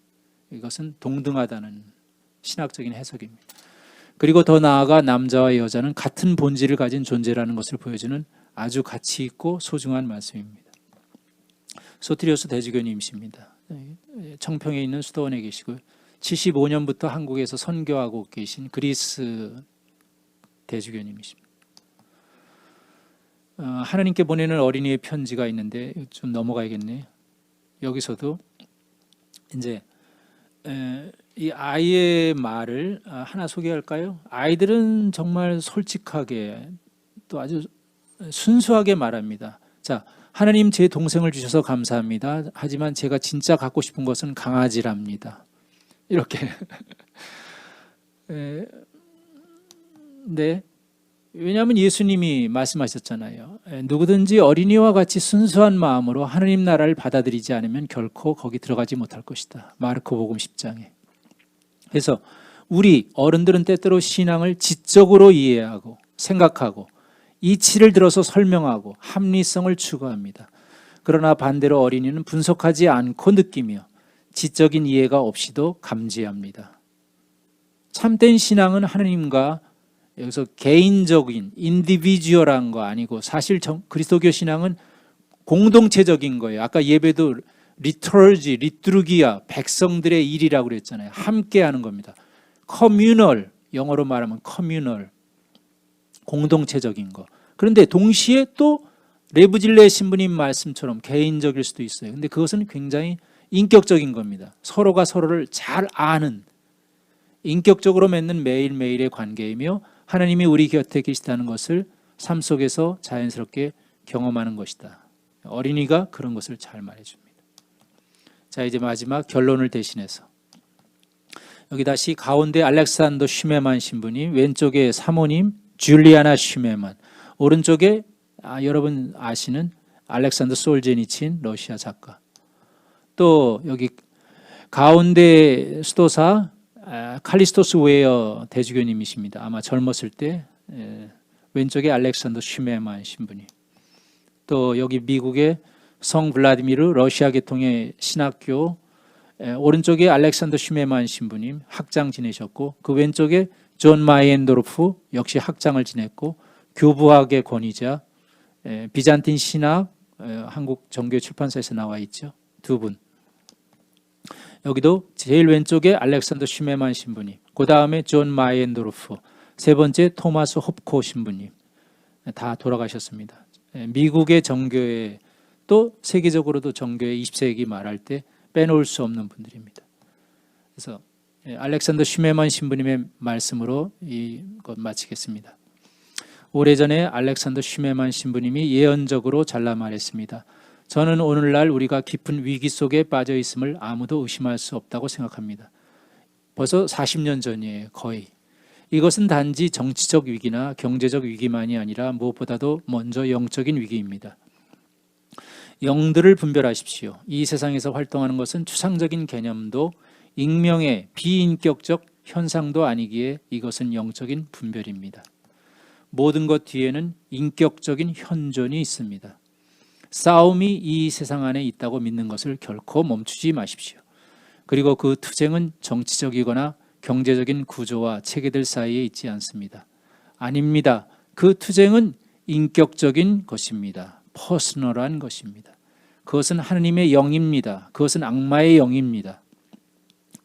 이것은 동등하다는 신학적인 해석입니다. 그리고 더 나아가 남자와 여자는 같은 본질을 가진 존재라는 것을 보여주는 아주 가치 있고 소중한 말씀입니다. 소티리오스 대주교님이십니다. 청평에 있는 수도원에 계시고요. 75년부터 한국에서 선교하고 계신 그리스 대주교님이십니다. 하나님께 보내는 어린이의 편지가 있는데 좀 넘어가야겠네요. 여기서도 이제 이 아이의 말을 하나 소개할까요? 아이들은 정말 솔직하게 또 아주 순수하게 말합니다. 자, 하나님 제 동생을 주셔서 감사합니다. 하지만 제가 진짜 갖고 싶은 것은 강아지랍니다. 이렇게. 네. 왜냐하면 예수님이 말씀하셨잖아요. 누구든지 어린이와 같이 순수한 마음으로 하나님 나라를 받아들이지 않으면 결코 거기 들어가지 못할 것이다. 마르코복음 10장에. 그래서 우리 어른들은 때때로 신앙을 지적으로 이해하고 생각하고 이치를 들어서 설명하고 합리성을 추구합니다. 그러나 반대로 어린이는 분석하지 않고 느끼며 지적인 이해가 없이도 감지합니다. 참된 신앙은 하나님과 여기서 개인적인 인디비주얼한 거 아니고 사실 그리스도교 신앙은 공동체적인 거예요. 아까 예배도 리터지, 리투르기아, 백성들의 일이라고 그랬잖아요. 함께 하는 겁니다. 커뮤널, 영어로 말하면 커뮤널, 공동체적인 거. 그런데 동시에 또 레부질레 신부님 말씀처럼 개인적일 수도 있어요. 근데 그것은 굉장히 인격적인 겁니다. 서로가 서로를 잘 아는 인격적으로 맺는 매일매일의 관계이며 하나님이 우리 곁에 계시다는 것을 삶 속에서 자연스럽게 경험하는 것이다. 어린이가 그런 것을 잘 말해줍니다. 자, 이제 마지막 결론을 대신해서 여기 다시 가운데 알렉산더 슈메만 신부님, 왼쪽에 사모님 줄리아나 슈메만, 오른쪽에 여러분 아시는 알렉산더 솔제니친 러시아 작가, 또 여기 가운데 수도사 칼리스토스 웨어 대주교님이십니다. 아마 젊었을 때. 왼쪽에 알렉산더 슈메만 신부님, 또 여기 미국의 성 블라디미르 러시아 계통의 신학교, 오른쪽에 알렉산더 슈메만 신부님 학장 지내셨고, 그 왼쪽에 존 마이엔도르프 역시 학장을 지냈고, 교부학의 권위자, 비잔틴 신학 한국 정교회 출판사에서 나와 있죠. 두 분. 여기도 제일 왼쪽에 알렉산더 슈메만 신부님, 그 다음에 존 마이엔도르프, 세 번째 토마스 홉코 신부님, 다 돌아가셨습니다. 미국의 정교회, 또 세계적으로도 정교회 20세기 말할 때 빼놓을 수 없는 분들입니다. 그래서 알렉산더 슈메만 신부님의 말씀으로 이것 마치겠습니다. 오래전에 알렉산더 슈메만 신부님이 예언적으로 잘라 말했습니다. 저는 오늘날 우리가 깊은 위기 속에 빠져 있음을 아무도 의심할 수 없다고 생각합니다. 벌써 40년 전이에요, 거의. 이것은 단지 정치적 위기나 경제적 위기만이 아니라 무엇보다도 먼저 영적인 위기입니다. 영들을 분별하십시오. 이 세상에서 활동하는 것은 추상적인 개념도 익명의 비인격적 현상도 아니기에 이것은 영적인 분별입니다. 모든 것 뒤에는 인격적인 현존이 있습니다. 싸움이 이 세상 안에 있다고 믿는 것을 결코 멈추지 마십시오. 그리고 그 투쟁은 정치적이거나 경제적인 구조와 체계들 사이에 있지 않습니다. 아닙니다. 그 투쟁은 인격적인 것입니다. 퍼스널한 것입니다. 그것은 하나님의 영입니다. 그것은 악마의 영입니다.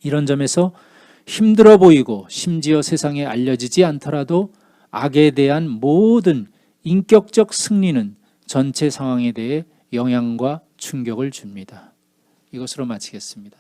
이런 점에서 힘들어 보이고 심지어 세상에 알려지지 않더라도 악에 대한 모든 인격적 승리는 전체 상황에 대해 영향과 충격을 줍니다. 이것으로 마치겠습니다.